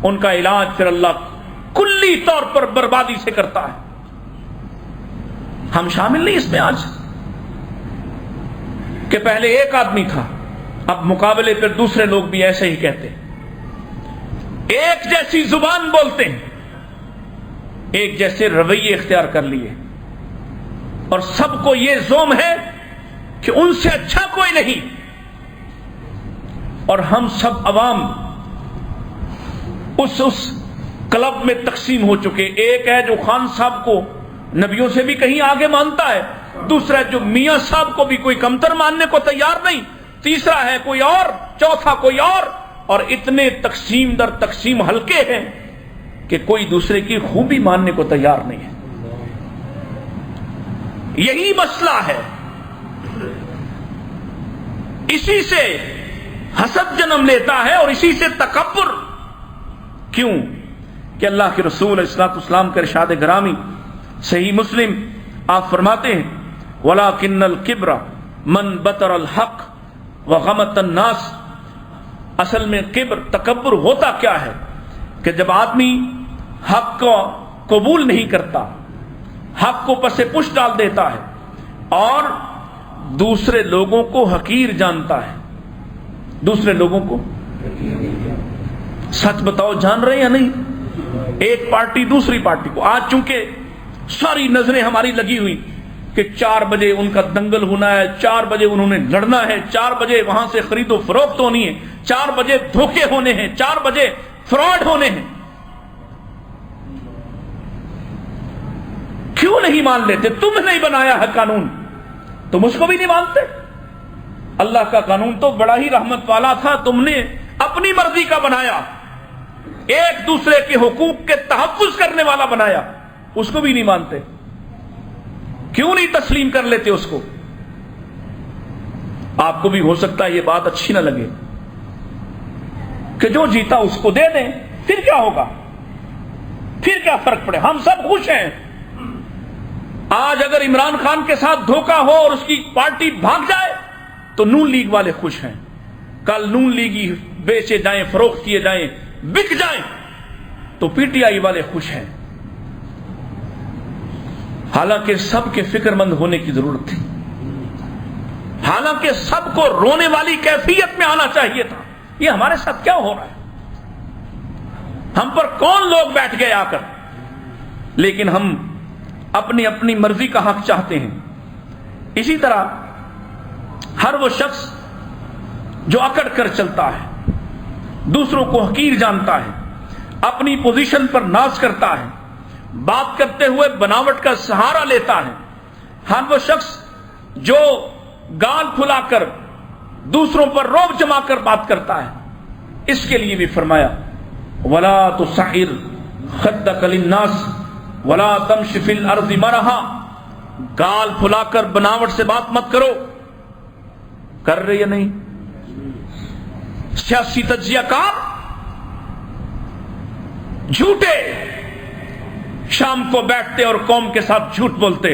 ان کا علاج پھر اللہ کلی طور پر بربادی سے کرتا ہے۔ ہم شامل نہیں اس میں آج کہ پہلے ایک آدمی تھا، اب مقابلے پر دوسرے لوگ بھی ایسے ہی کہتے ہیں، ایک جیسی زبان بولتے ہیں، ایک جیسے رویے اختیار کر لیے، اور سب کو یہ زوم ہے کہ ان سے اچھا کوئی نہیں، اور ہم سب عوام اس کلب میں تقسیم ہو چکے۔ ایک ہے جو خان صاحب کو نبیوں سے بھی کہیں آگے مانتا ہے، دوسرا جو میاں صاحب کو بھی کوئی کمتر ماننے کو تیار نہیں، تیسرا ہے کوئی اور، چوتھا کوئی اور اتنے تقسیم در تقسیم حلقے ہیں کہ کوئی دوسرے کی خوبی ماننے کو تیار نہیں ہے۔ یہی مسئلہ ہے، اسی سے حسد جنم لیتا ہے اور اسی سے تکبر. کیوں کہ اللہ کے رسول علیہ الصلوۃ والسلام کا ارشاد گرامی صحیح مسلم آپ فرماتے ہیں وَلَكِنَّ الْكِبْرَ مَنْ بَطَرَ الْحَقَّ وَغَمَطَ النَّاسَ. اصل میں کبر تکبر ہوتا کیا ہے کہ جب آدمی حق کو قبول نہیں کرتا، حق کو پس پش ڈال دیتا ہے اور دوسرے لوگوں کو حقیر جانتا ہے. دوسرے لوگوں کو سچ بتاؤ جان رہے یا نہیں؟ ایک پارٹی دوسری پارٹی کو، آج چونکہ ساری نظریں ہماری لگی ہوئی کہ 4 بجے ان کا دنگل ہونا ہے، 4 بجے انہوں نے لڑنا ہے، 4 بجے وہاں سے خرید و فروخت ہونی ہے، 4 بجے دھوکے ہونے ہیں، 4 بجے فراڈ ہونے ہیں. کیوں نہیں مان لیتے؟ تم نہیں بنایا ہے قانون، تم اس کو بھی نہیں مانتے. اللہ کا قانون تو بڑا ہی رحمت والا تھا، تم نے اپنی مرضی کا بنایا، ایک دوسرے کے حقوق کے تحفظ کرنے والا بنایا، اس کو بھی نہیں مانتے. کیوں نہیں تسلیم کر لیتے اس کو؟ آپ کو بھی ہو سکتا ہے یہ بات اچھی نہ لگے کہ جو جیتا اس کو دے دیں، پھر کیا ہوگا؟ پھر کیا فرق پڑے؟ ہم سب خوش ہیں. آج اگر عمران خان کے ساتھ دھوکہ ہو اور اس کی پارٹی بھاگ جائے تو نون لیگ والے خوش ہیں. کل نون لیگی بیچے جائیں، فروخت کیے جائیں، بک جائیں تو پی ٹی آئی والے خوش ہیں. حالانکہ سب کے فکر مند ہونے کی ضرورت تھی، حالانکہ سب کو رونے والی کیفیت میں آنا چاہیے تھا. یہ ہمارے ساتھ کیا ہو رہا ہے؟ ہم پر کون لوگ بیٹھ گئے آ کر؟ لیکن ہم اپنی اپنی مرضی کا حق چاہتے ہیں. اسی طرح ہر وہ شخص جو اکڑ کر چلتا ہے، دوسروں کو حقیر جانتا ہے، اپنی پوزیشن پر ناز کرتا ہے، بات کرتے ہوئے بناوٹ کا سہارا لیتا ہے، ہر وہ شخص جو گال پھلا کر دوسروں پر رعب جما کر بات کرتا ہے، اس کے لیے بھی فرمایا وَلَا تُسَعِّرْ خَدَّكَ لِلنَّاسِ وَلَا تَمْشِ فِي الْأَرْضِ مَرَحًا. گال پھلا کر بناوٹ سے بات مت کرو. کر رہے یا نہیں؟ سیاسی تجزیہ کار جھوٹے شام کو بیٹھتے اور قوم کے ساتھ جھوٹ بولتے.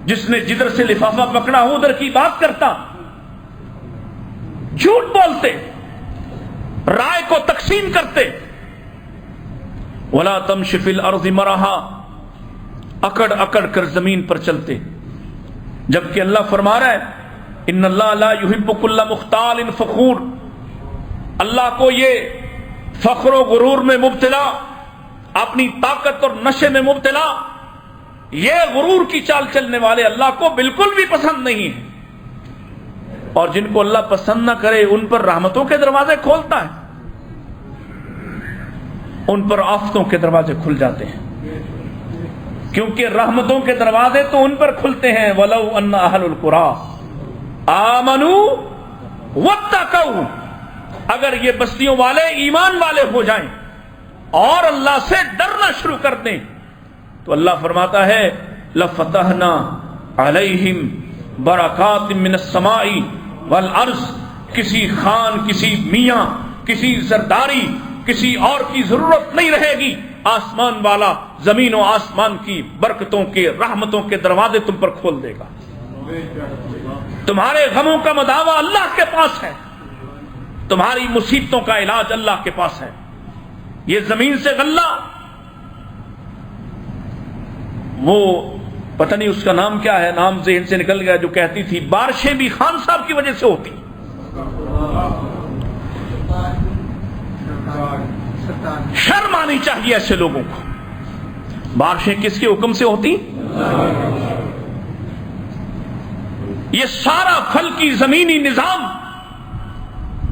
جس نے جدھر سے لفافہ پکڑا ہو ادھر کی بات کرتا، جھوٹ بولتے، رائے کو تقسیم کرتے. وَلَا تَمْشِ فِي الْأَرْضِ مَرَحًا، اکڑ اکڑ کر زمین پر چلتے. جبکہ اللہ فرما رہا ہے ان اللہ لا يحب كل مختال فخور. اللہ کو یہ فخر و غرور میں مبتلا، اپنی طاقت اور نشے میں مبتلا، یہ غرور کی چال چلنے والے اللہ کو بالکل بھی پسند نہیں ہے. اور جن کو اللہ پسند نہ کرے ان پر رحمتوں کے دروازے کھولتا ہے، ان پر آفتوں کے دروازے کھل جاتے ہیں. کیونکہ رحمتوں کے دروازے تو ان پر کھلتے ہیں وَلَوْ أَنَّ أَهْلُ الْقُرَىٰ آمَنُوا وَاتَّقَوْا. اگر یہ بستیوں والے ایمان والے ہو جائیں اور اللہ سے ڈرنا شروع کر دیں تو اللہ فرماتا ہے لَفَتَحْنَا عَلَيْهِمْ بَرَكَاتٍ مِّنَ السَّمَاءِ وَالْأَرْضِ. کسی خان، کسی میاں، کسی زرداری، کسی اور کی ضرورت نہیں رہے گی. آسمان والا زمین و آسمان کی برکتوں کے، رحمتوں کے دروازے تم پر کھول دے گا. تمہارے غموں کا مداوا اللہ کے پاس ہے، تمہاری مصیبتوں کا علاج اللہ کے پاس ہے. یہ زمین سے غلہ، وہ پتہ نہیں اس کا نام کیا ہے، نام ذہن سے نکل گیا، جو کہتی تھی بارشیں بھی خان صاحب کی وجہ سے ہوتی. شرم آنی چاہیے ایسے لوگوں کو. بارشیں کس کے حکم سے ہوتی؟ یہ سارا فلکی زمینی نظام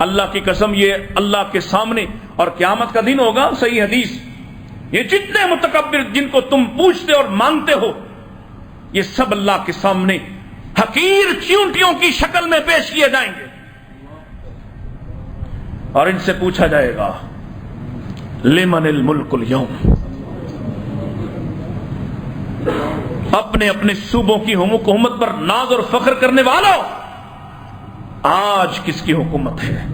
اللہ کی قسم یہ اللہ کے سامنے، اور قیامت کا دن ہوگا، صحیح حدیث، یہ جتنے متکبر جن کو تم پوچھتے اور مانتے ہو یہ سب اللہ کے سامنے حقیر چیونٹیوں کی شکل میں پیش کیے جائیں گے اور ان سے پوچھا جائے گا لمن الملک اليوم. اپنے اپنے صوبوں کی حکومت پر ناز اور فخر کرنے والوں آج کس کی حکومت ہے،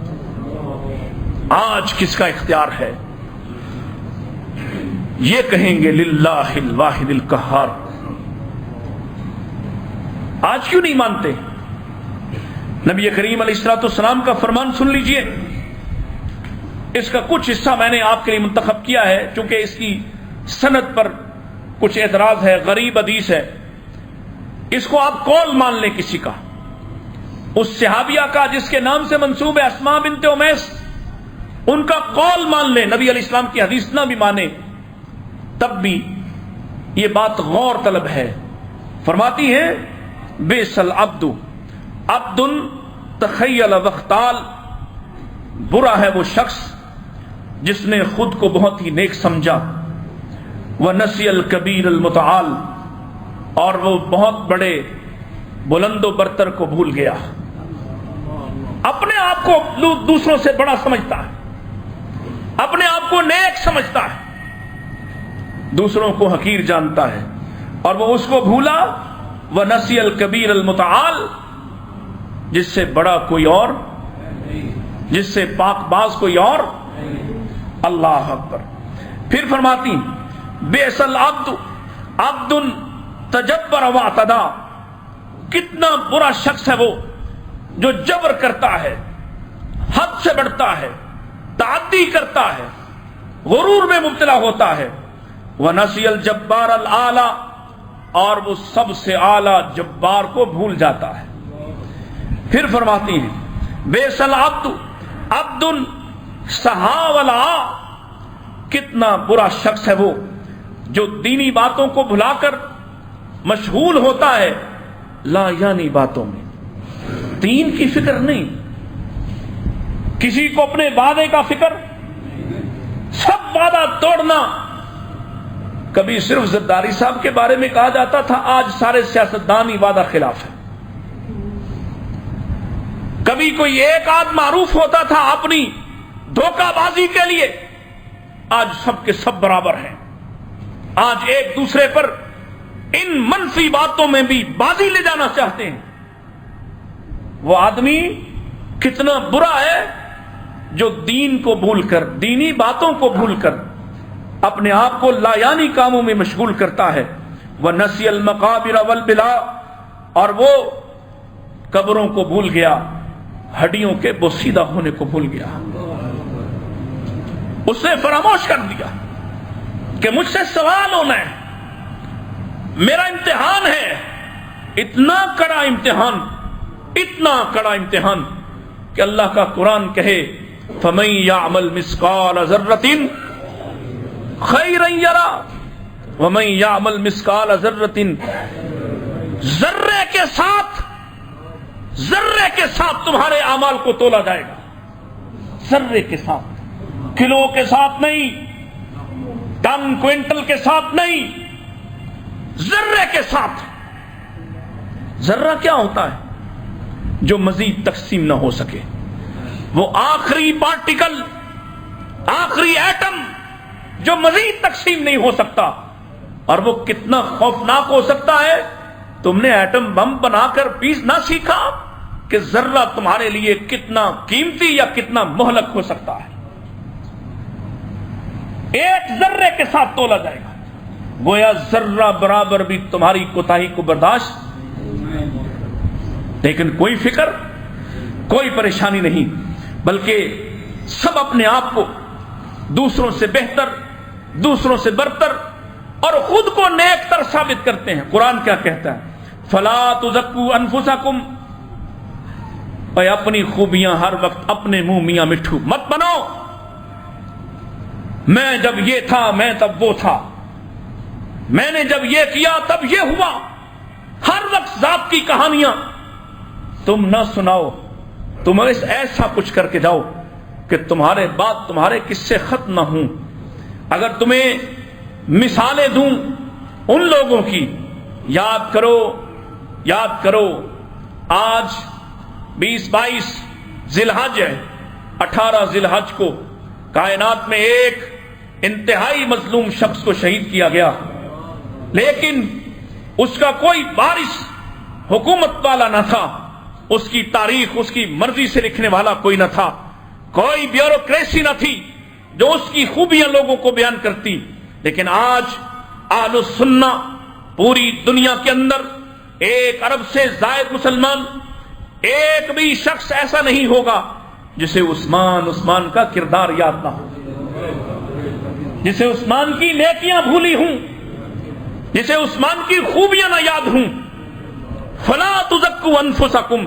آج کس کا اختیار ہے؟ یہ کہیں گے للہ الواحد القہار۔ آج کیوں نہیں مانتے؟ نبی کریم علیہ الصلوۃ والسلام کا فرمان سن لیجئے، اس کا کچھ حصہ میں نے آپ کے لیے منتخب کیا ہے، چونکہ اس کی سند پر کچھ اعتراض ہے، غریب حدیث ہے، اس کو آپ قول مان لیں کسی کا، اس صحابیہ کا جس کے نام سے منسوب ہے اسماء بنت امیس، ان کا قول مان لیں، نبی علیہ السلام کی حدیث نہ بھی مانے تب بھی یہ بات غور طلب ہے۔ فرماتی ہیں بئس العبد عبد تخیل واختال، برا ہے وہ شخص جس نے خود کو بہت ہی نیک سمجھا، ونسی الکبیر المتعال، اور وہ بہت بڑے بلند و برتر کو بھول گیا، اپنے آپ کو دوسروں سے بڑا سمجھتا ہے، اپنے آپ کو نیک سمجھتا ہے، دوسروں کو حقیر جانتا ہے، اور وہ اس کو بھولا ونسی الکبیر المتعال، جس سے بڑا کوئی اور، جس سے پاک باز کوئی اور۔ اللہ اکبر۔ پھر فرماتی بئس العبد عبد تجبر واعتدا، کتنا برا شخص ہے وہ جو جبر کرتا ہے، حد سے بڑھتا ہے، تعدی کرتا ہے، غرور میں مبتلا ہوتا ہے، ونسی الجبار الاعلی، اور وہ سب سے اعلی جبار کو بھول جاتا ہے۔ پھر فرماتی ہیں بئس العبد عبد سہا ولا، کتنا برا شخص ہے وہ جو دینی باتوں کو بھلا کر مشغول ہوتا ہے لا یعنی باتوں میں، دین کی فکر نہیں، کسی کو اپنے وعدے کا فکر، سب وعدہ توڑنا۔ کبھی صرف زرداری صاحب کے بارے میں کہا جاتا تھا، آج سارے سیاستدان ہی وعدہ خلاف ہے۔ کبھی کوئی ایک آدھ معروف ہوتا تھا اپنی دھوکہ بازی کے لیے، آج سب کے سب برابر ہیں، آج ایک دوسرے پر ان منفی باتوں میں بھی بازی لے جانا چاہتے ہیں۔ وہ آدمی کتنا برا ہے جو دین کو بھول کر، دینی باتوں کو بھول کر اپنے آپ کو لایانی کاموں میں مشغول کرتا ہے۔ وَنَسِيَ الْمَقَابِرَ وَالْبِلَا، اور وہ قبروں کو بھول گیا، ہڈیوں کے بوسیدہ ہونے کو بھول گیا، اس نے فراموش کر دیا کہ مجھ سے سوال ہونا ہے، میرا امتحان ہے، اتنا کڑا امتحان، اتنا کڑا امتحان کہ اللہ کا قرآن کہے فَمَن يَعْمَلْ مِثْقَالَ ذَرَّةٍ خَيْرًا يَرَهُ وَمَن يَعْمَلْ مِثْقَالَ ذَرَّةٍ، ذرے کے ساتھ تمہارے اعمال کو تولا جائے گا، ذرے کے ساتھ، کلو کے ساتھ نہیں، ٹن کوئنٹل کے ساتھ نہیں، ذرے کے ساتھ۔ ذرہ کیا ہوتا ہے؟ جو مزید تقسیم نہ ہو سکے، وہ آخری پارٹیکل، آخری ایٹم جو مزید تقسیم نہیں ہو سکتا، اور وہ کتنا خوفناک ہو سکتا ہے۔ تم نے ایٹم بم بنا کر پیس نہ سیکھا کہ ذرہ تمہارے لیے کتنا قیمتی یا کتنا مہلک ہو سکتا ہے۔ ایک ذرے کے ساتھ تولا جائے گا، گویا ذرہ برابر بھی تمہاری کوتاہی کو برداشت، لیکن کوئی فکر، کوئی پریشانی نہیں، بلکہ سب اپنے آپ کو دوسروں سے بہتر، دوسروں سے برتر اور خود کو نیک تر ثابت کرتے ہیں۔ قرآن کیا کہتا ہے؟ فَلَا تُزَكُّوا أَنفُسَكُمْ، اے اپنی خوبیاں ہر وقت اپنے منہ میاں مٹھو مت بنو، میں جب یہ تھا میں تب وہ تھا، میں نے جب یہ کیا تب یہ ہوا، ہر وقت ذات کی کہانیاں تم نہ سناؤ، تم ایسا کچھ کر کے جاؤ کہ تمہارے بعد تمہارے قصے ختم نہ ہوں۔ اگر تمہیں مثالیں دوں ان لوگوں کی، یاد کرو آج 20-22 ذی الحج ہے، 18 ذی الحج کو کائنات میں ایک انتہائی مظلوم شخص کو شہید کیا گیا، لیکن اس کا کوئی وارث حکومت والا نہ تھا، اس کی تاریخ اس کی مرضی سے لکھنے والا کوئی نہ تھا، کوئی بیوروکریسی نہ تھی جو اس کی خوبیاں لوگوں کو بیان کرتی. لیکن آج اہل السنہ پوری دنیا کے اندر 1 ارب سے زائد مسلمان، ایک بھی شخص ایسا نہیں ہوگا جسے عثمان کا کردار یاد نہ ہو، جسے عثمان کی نیکیاں بھولی ہوں، جسے عثمان کی خوبیاں نہ یاد ہوں. فلا تزکوا انفسکم،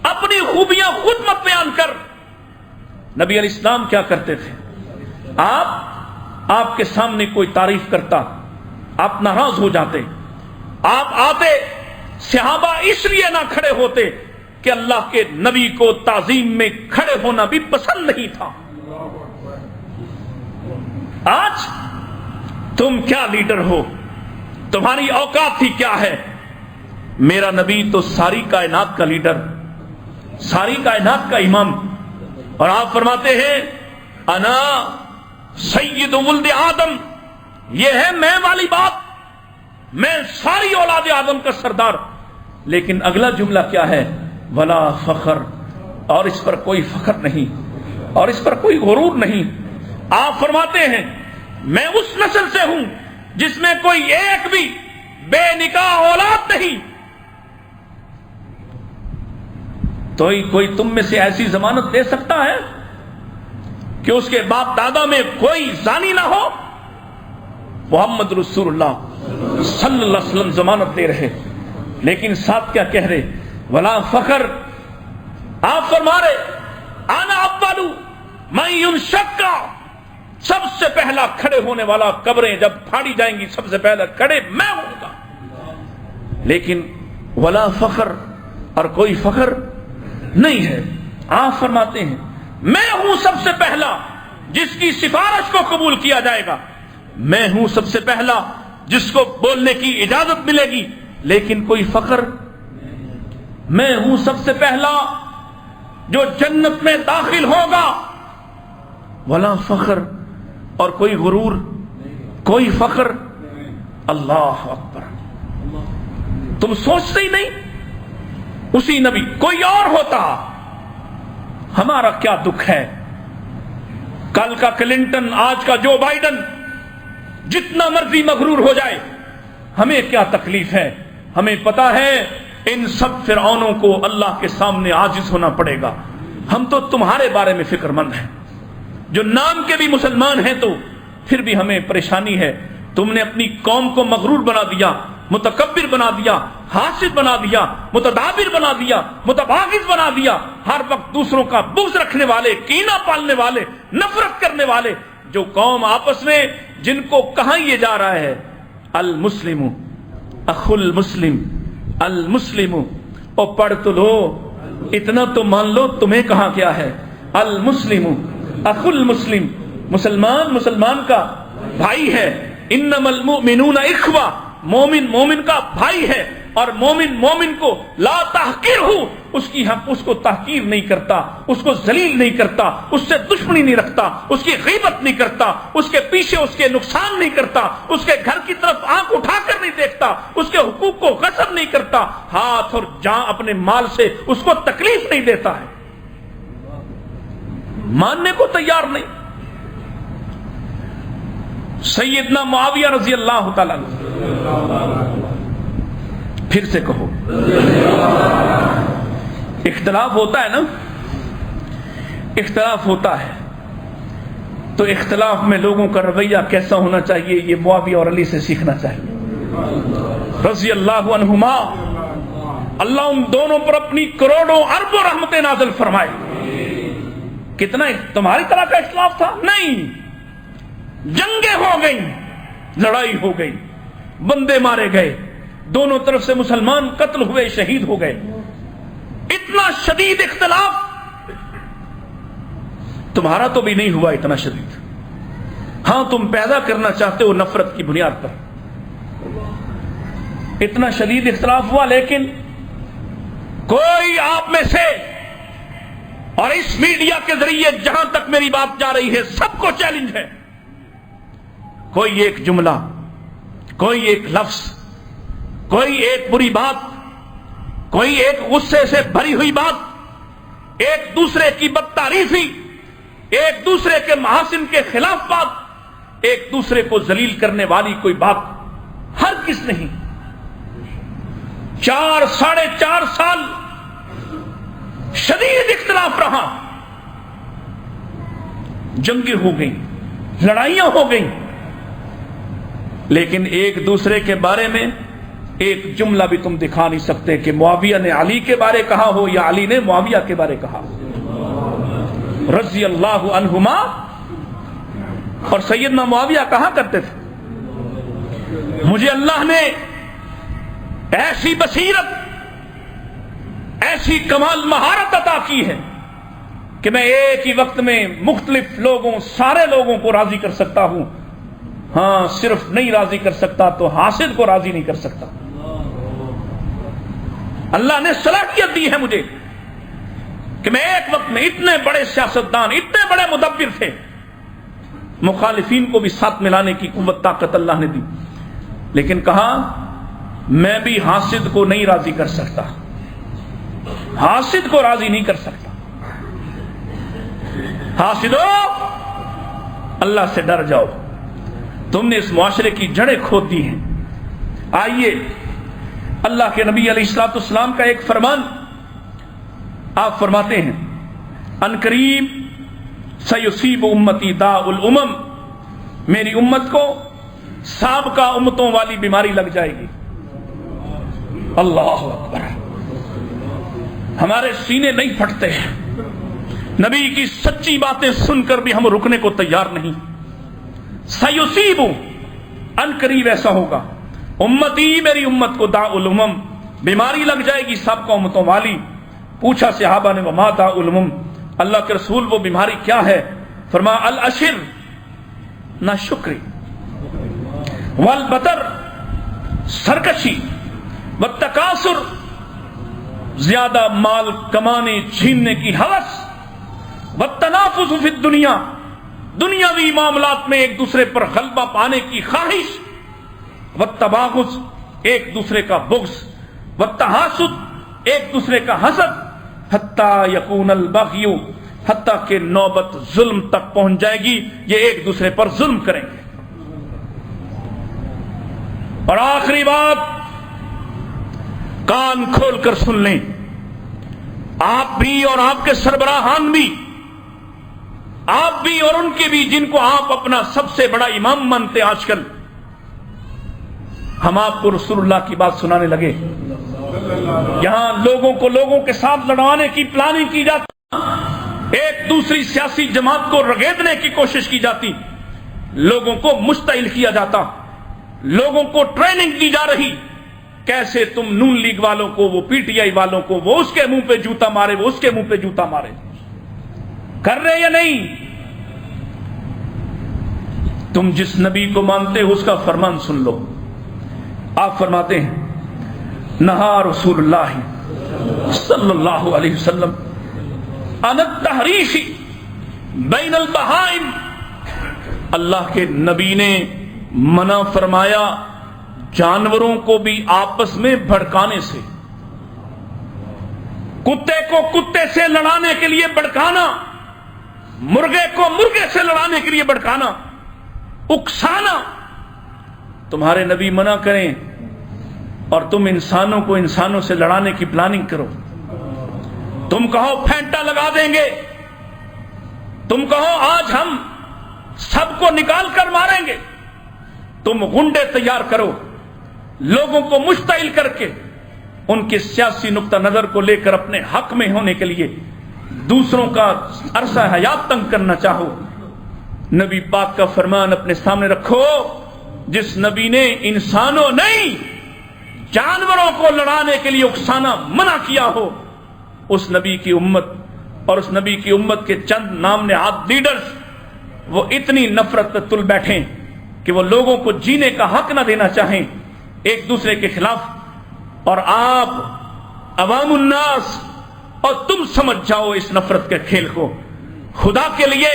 اپنی خوبیاں خود مت بیان کر. نبی علیہ السلام کیا کرتے تھے؟ آپ کے سامنے کوئی تعریف کرتا آپ ناراض ہو جاتے، آپ آتے، صحابہ اس لیے نہ کھڑے ہوتے کہ اللہ کے نبی کو تعظیم میں کھڑے ہونا بھی پسند نہیں تھا. آج تم کیا لیڈر ہو، تمہاری اوقات ہی کیا ہے؟ میرا نبی تو ساری کائنات کا لیڈر، ساری کائنات کا امام، اور آپ فرماتے ہیں انا سید ولد آدم، یہ ہے میں والی بات، میں ساری اولاد آدم کا سردار. لیکن اگلا جملہ کیا ہے؟ ولا فخر، اور اس پر کوئی فخر نہیں اور اس پر کوئی غرور نہیں. آپ فرماتے ہیں میں اس نسل سے ہوں جس میں کوئی ایک بھی بے نکاح اولاد نہیں. تو کوئی تم میں سے ایسی ضمانت دے سکتا ہے کہ اس کے باپ دادا میں کوئی زانی نہ ہو؟ محمد رسول اللہ صلی اللہ علیہ وسلم ضمانت دے رہے، لیکن ساتھ کیا کہہ رہے؟ ولا فخر. آپ فرما رہے انا اول من ينشق، سب سے پہلا کھڑے ہونے والا، قبریں جب پھاڑی جائیں گی سب سے پہلا کھڑے میں ہوں گا. لیکن ولا فخر، اور کوئی فخر نہیں ہے. آپ فرماتے ہیں میں ہوں سب سے پہلا جس کی سفارش کو قبول کیا جائے گا، میں ہوں سب سے پہلا جس کو بولنے کی اجازت ملے گی. لیکن کوئی فخر، میں ہوں سب سے پہلا جو جنت میں داخل ہوگا. ولا فخر، اور کوئی غرور، کوئی فخر. اللہ اکبر. تم سوچتے ہی نہیں اسی نبی کوئی اور ہوتا ہمارا کیا دکھ ہے. کل کا کلنٹن، آج کا جو بائیڈن، جتنا مرضی مغرور ہو جائے، ہمیں کیا تکلیف ہے؟ ہمیں پتا ہے ان سب فرعونوں کو اللہ کے سامنے عاجز ہونا پڑے گا. ہم تو تمہارے بارے میں فکر مند ہیں، جو نام کے بھی مسلمان ہیں تو پھر بھی ہمیں پریشانی ہے. تم نے اپنی قوم کو مغرور بنا دیا، متکبر بنا دیا، حاسد بنا دیا، متدابر بنا دیا، متباغض بنا دیا، ہر وقت دوسروں کا بغض رکھنے والے، کینہ پالنے والے، نفرت کرنے والے. جو قوم آپس میں جن کو کہاں یہ جا رہا ہے المسلم اخو المسلم، المسلم، اور پڑھ تو لو، اتنا تو مان لو تمہیں کہاں کیا ہے. المسلم اخو المسلم، مسلمان کا بھائی ہے. انما المؤمنون اخوہ، مومن مومن کا بھائی ہے، اور مومن کو لا تحقیر ہو، اس کو تحقیر نہیں کرتا، اس کو ذلیل نہیں کرتا، اس سے دشمنی نہیں رکھتا، اس کی غیبت نہیں کرتا، اس کے پیچھے اس کے نقصان نہیں کرتا، اس کے گھر کی طرف آنکھ اٹھا کر نہیں دیکھتا، اس کے حقوق کو غصب نہیں کرتا، ہاتھ اور جان اپنے مال سے اس کو تکلیف نہیں دیتا ہے. ماننے کو تیار نہیں. سیدنا معاویہ رضی اللہ تعالیٰ پھر سے کہو، اختلاف ہوتا ہے نا، اختلاف ہوتا ہے تو اختلاف میں لوگوں کا رویہ کیسا ہونا چاہیے، یہ معاویہ اور علی سے سیکھنا چاہیے رضی اللہ عنہما. اللہ ان دونوں پر اپنی کروڑوں اربوں رحمتیں نازل فرمائے. کتنا تمہاری طرح کا اختلاف تھا؟ نہیں. جنگیں ہو گئیں، لڑائی ہو گئی، بندے مارے گئے، دونوں طرف سے مسلمان قتل ہوئے، شہید ہو گئے. اتنا شدید اختلاف تمہارا تو بھی نہیں ہوا اتنا شدید. ہاں تم پیدا کرنا چاہتے ہو نفرت کی بنیاد پر. اتنا شدید اختلاف ہوا، لیکن کوئی آپ میں سے، اور اس میڈیا کے ذریعے جہاں تک میری بات جا رہی ہے سب کو چیلنج ہے، کوئی ایک جملہ، کوئی ایک لفظ، کوئی ایک بری بات، کوئی ایک غصے سے بھری ہوئی بات، ایک دوسرے کی بدتعریفی، ایک دوسرے کے محاسن کے خلاف بات، ایک دوسرے کو ذلیل کرنے والی کوئی بات ہرگز نہیں۔ 4 ساڑھے 4 سال شدید اختلاف رہا، جنگیں ہو گئیں، لڑائیاں ہو گئیں، لیکن ایک دوسرے کے بارے میں ایک جملہ بھی تم دکھا نہیں سکتے کہ معاویہ نے علی کے بارے کہا ہو یا علی نے معاویہ کے بارے کہا ہو۔ رضی اللہ عنہما، اور سیدنا معاویہ کہا کرتے تھے مجھے اللہ نے ایسی بصیرت، ایسی کمال مہارت عطا کی ہے کہ میں ایک ہی وقت میں مختلف لوگوں، سارے لوگوں کو راضی کر سکتا ہوں، ہاں صرف نہیں راضی کر سکتا تو حاسد کو راضی نہیں کر سکتا۔ اللہ نے صلاحیت دی ہے مجھے کہ میں ایک وقت میں اتنے بڑے سیاستدان، اتنے بڑے مدبر تھے، مخالفین کو بھی ساتھ ملانے کی قوت طاقت اللہ نے دی، لیکن کہا میں بھی حاسد کو نہیں راضی کر سکتا، حاسد کو راضی نہیں کر سکتا۔ حاسدو، اللہ سے ڈر جاؤ، تم نے اس معاشرے کی جڑیں کھود دی ہیں۔ آئیے اللہ کے نبی علیہ الصلوۃ والسلام کا ایک فرمان، آپ فرماتے ہیں ان قریب سیصیب امتی داء الامم، میری امت کو سابقہ امتوں والی بیماری لگ جائے گی۔ اللہ اکبر، ہمارے سینے نہیں پھٹتے ہیں، نبی کی سچی باتیں سن کر بھی ہم رکنے کو تیار نہیں۔ سیصیب، ان قریب ایسا ہوگا، امتی، میری امت کو داء الامم، بیماری لگ جائے گی سابقہ امتوں والی۔ پوچھا صحابہ نے وما داء الامم، اللہ کے رسول وہ بیماری کیا ہے؟ فرمایا الاشر، ناشکری، والبطر، سرکشی، والتکاثر، زیادہ مال کمانے چھیننے کی ہوس، والتنافس فی الدنیا، دنیاوی معاملات میں ایک دوسرے پر غلبہ پانے کی خواہش، والتباغض، ایک دوسرے کا بغض، والتحاسد، ایک دوسرے کا حسد، حتیٰ یکون البغی، حتیٰ کہ نوبت ظلم تک پہنچ جائے گی، یہ ایک دوسرے پر ظلم کریں گے۔ اور آخری بات، کان کھول کر سن لیں، آپ بھی اور آپ کے سربراہان بھی، آپ بھی اور ان کے بھی جن کو آپ اپنا سب سے بڑا امام مانتے آج کل، ہم آپ کو رسول اللہ کی بات سنانے لگے، یہاں لوگوں کو لوگوں کے ساتھ لڑوانے کی پلاننگ کی جاتی، ایک دوسری سیاسی جماعت کو رگیدنے کی کوشش کی جاتی، لوگوں کو مشتعل کیا جاتا، لوگوں کو ٹریننگ دی جا رہی، کیسے تم نون لیگ والوں کو، وہ پی ٹی آئی والوں کو، وہ اس کے منہ پہ جوتا مارے، وہ اس کے منہ پہ جوتا مارے، کر رہے یا نہیں؟ تم جس نبی کو مانتے ہو اس کا فرمان سن لو۔ آپ فرماتے ہیں نہا رسول اللہ صلی اللہ علیہ وسلم عن التحریش بین البہائم، اللہ کے نبی نے منع فرمایا جانوروں کو بھی آپس میں بھڑکانے سے، کتے کو کتے سے لڑانے کے لیے بھڑکانا، مرغے کو مرغے سے لڑانے کے لیے بھڑکانا، اکسانا۔ تمہارے نبی منع کریں اور تم انسانوں کو انسانوں سے لڑانے کی پلاننگ کرو، تم کہو پھینٹا لگا دیں گے، تم کہو آج ہم سب کو نکال کر ماریں گے، تم غنڈے تیار کرو، لوگوں کو مشتعل کر کے ان کے سیاسی نقطہ نظر کو لے کر اپنے حق میں ہونے کے لیے دوسروں کا عرصہ حیات تنگ کرنا چاہو، نبی پاک کا فرمان اپنے سامنے رکھو، جس نبی نے انسانوں نہیں جانوروں کو لڑانے کے لیے اکسانا منع کیا ہو، اس نبی کی امت اور اس نبی کی امت کے چند نام نہاد لیڈرز وہ اتنی نفرت پر تل بیٹھیں کہ وہ لوگوں کو جینے کا حق نہ دینا چاہیں ایک دوسرے کے خلاف، اور آپ عوام الناس اور تم سمجھ جاؤ اس نفرت کے کھیل کو۔ خدا کے لیے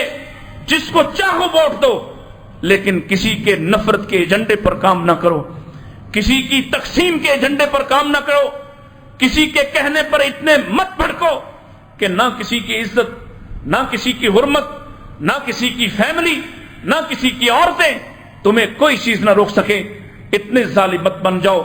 جس کو چاہو ووٹ دو، لیکن کسی کے نفرت کے ایجنڈے پر کام نہ کرو، کسی کی تقسیم کے ایجنڈے پر کام نہ کرو، کسی کے کہنے پر اتنے مت بھڑکو کہ نہ کسی کی عزت، نہ کسی کی حرمت، نہ کسی کی فیملی، نہ کسی کی عورتیں، تمہیں کوئی چیز نہ روک سکے۔ اتنے ظالم مت بن جاؤ۔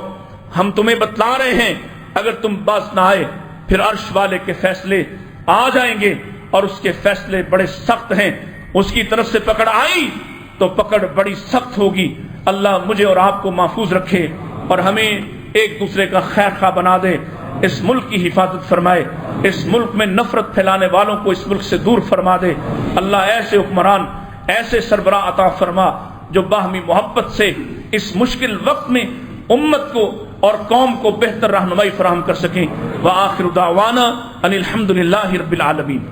ہم تمہیں بتلا رہے ہیں اگر تم باز نہ آئے پھر عرش والے کے فیصلے آ جائیں گے، اور اس کے فیصلے بڑے سخت ہیں۔ اس کی طرف سے پکڑ آئی تو پکڑ بڑی سخت ہوگی۔ اللہ مجھے اور آپ کو محفوظ رکھے اور ہمیں ایک دوسرے کا خیر خواہ بنا دے، اس ملک کی حفاظت فرمائے، اس ملک میں نفرت پھیلانے والوں کو اس ملک سے دور فرما دے۔ اللہ ایسے حکمران، ایسے سربراہ عطا فرما جو باہمی محبت سے اس مشکل وقت میں امت کو اور قوم کو بہتر رہنمائی فراہم کر سکیں۔ وآخر دعوانا ان الحمد للہ رب العالمین۔